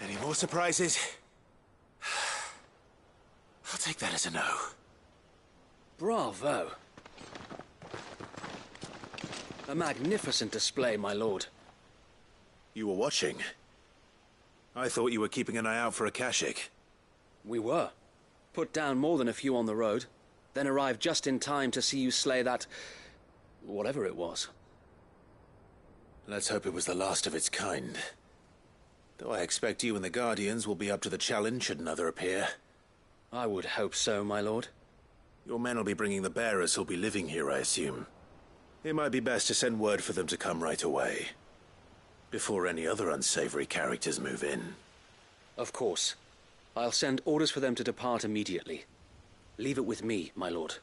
C: Any more surprises? I'll take that as a no.
K: Bravo. A magnificent display, my lord.
C: You were watching. I thought you were keeping an eye out for a Akashic.
K: We were. Put down more than a few on the road, then arrived just in time to see you slay that... whatever it was.
C: Let's hope it was the last of its kind. Though I expect you and the Guardians will be up to the challenge should another appear.
K: I would hope so, my lord.
C: Your men will be bringing the bearers who'll be living here, I assume. It might be best to send word for them to come right away, before any other unsavory characters move in.
K: Of course. I'll send orders for them to depart immediately. Leave it with me, my lord.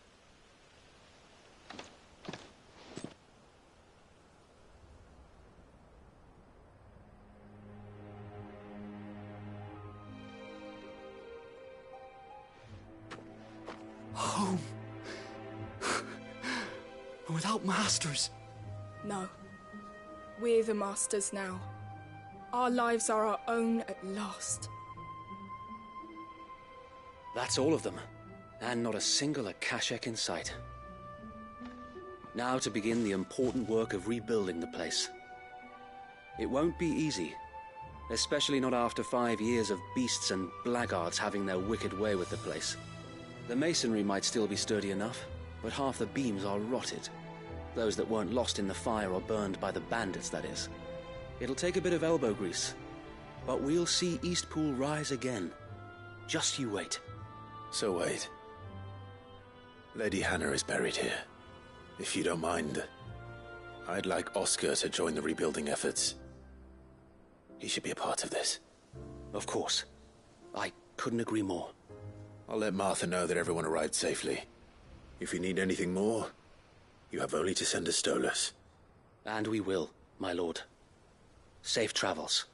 I: Home. Without masters.
H: No. We're the masters now. Our lives are our own at last.
K: That's all of them. And not a single Akashic in sight. Now to begin the important work of rebuilding the place. It won't be easy. Especially not after 5 years of beasts and blackguards having their wicked way with the place. The masonry might still be sturdy enough, but half the beams are rotted. Those that weren't lost in the fire or burned by the bandits, that is. It'll take a bit of elbow grease, but we'll see Eastpool rise again. Just you wait.
C: So wait. Lady Hannah is buried here. If you don't mind, I'd like Oscar to join the rebuilding efforts. He should be a part of this.
K: Of course. I couldn't agree more.
C: I'll let Martha know that everyone arrived safely. If you need anything more, you have only to send a Stolas.
K: And we will, my lord. Safe travels.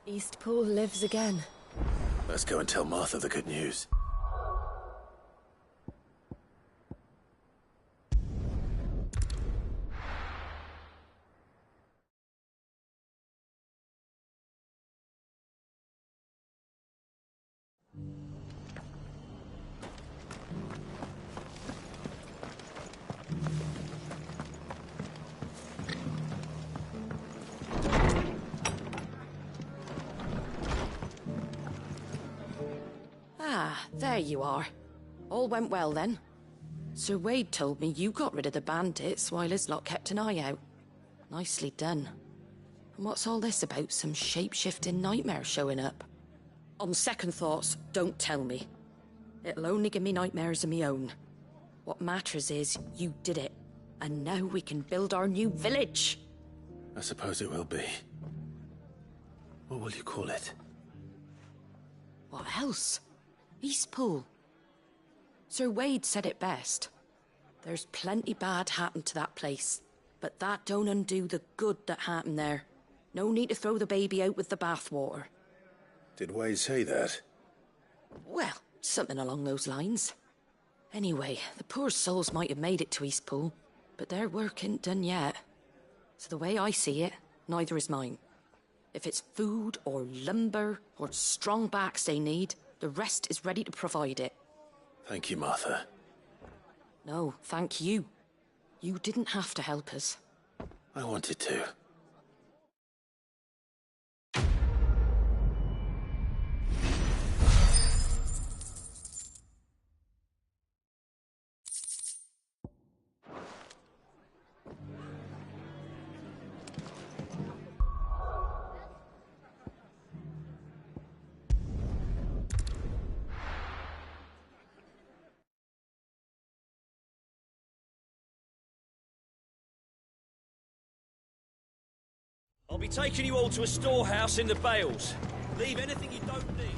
D: Eastpool lives again.
C: Let's go and tell Martha the good news.
B: there you are. All went well then. Sir Wade told me you got rid of the bandits while his lot kept an eye out. Nicely done. And what's all this about some shape-shifting nightmare showing up? On second thoughts, don't tell me. It'll only give me nightmares of me own. What matters is, you did it. And now we can build our new village.
C: I suppose it will be. What will you call it?
B: What else? Eastpool. Sir Wade said it best. There's plenty bad happened to that place, but that don't undo the good that happened there. No need to throw the baby out with the bathwater.
C: Did Wade say that?
B: Well, something along those lines. Anyway, the poor souls might have made it to Eastpool, but their work ain't done yet. So the way I see it, neither is mine. If it's food or lumber or strong backs they need, the rest is ready to provide it.
C: Thank you, Martha.
B: No, thank you. You didn't have to help us.
C: I wanted to.
J: I'll be taking you all to a storehouse in the Bales. Leave anything you don't need.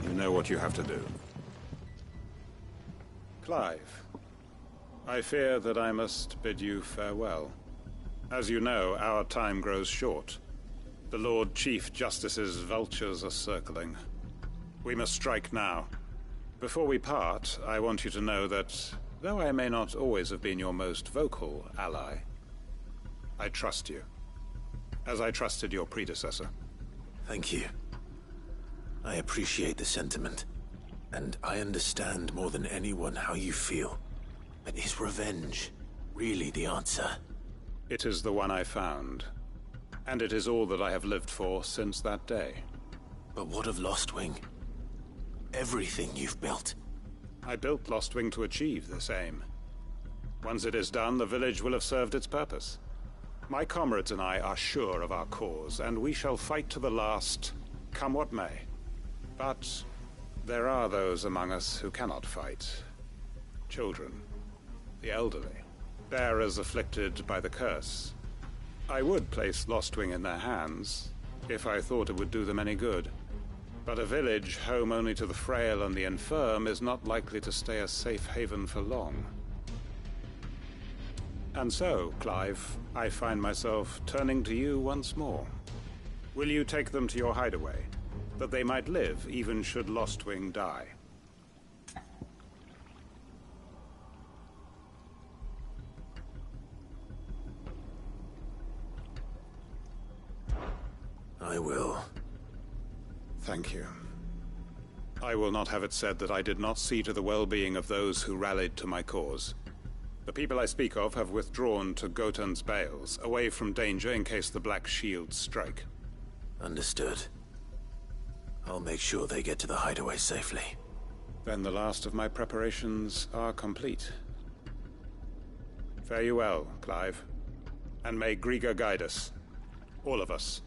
L: You know what you have to do. Clive, I fear that I must bid you farewell. As you know, our time grows short. The Lord Chief Justice's vultures are circling. We must strike now. Before we part, I want you to know that though I may not always have been your most vocal ally, I trust you, as I trusted your predecessor.
C: Thank you. I appreciate the sentiment, and I understand more than anyone how you feel. But is revenge really the answer?
L: It is the one I found, and it is all that I have lived for since that day.
C: But what of Lostwing? Everything you've built.
L: I built Lostwing to achieve this aim. Once it is done, the village will have served its purpose. My comrades and I are sure of our cause, and we shall fight to the last, come what may. But there are those among us who cannot fight. Children, the elderly, bearers afflicted by the curse. I would place Lostwing in their hands, if I thought it would do them any good. But a village home only to the frail and the infirm is not likely to stay a safe haven for long. And so, Clive, I find myself turning to you once more. Will you take them to your hideaway, that they might live even should Lostwing die?
C: I will.
L: Thank you. I will not have it said that I did not see to the well-being of those who rallied to my cause. The people I speak of have withdrawn to Gotan's Bales, away from danger in case the Black Shields strike.
C: Understood. I'll make sure they get to the hideaway safely.
L: Then the last of my preparations are complete. Fare you well, Clive. And may Griga guide us. All of us.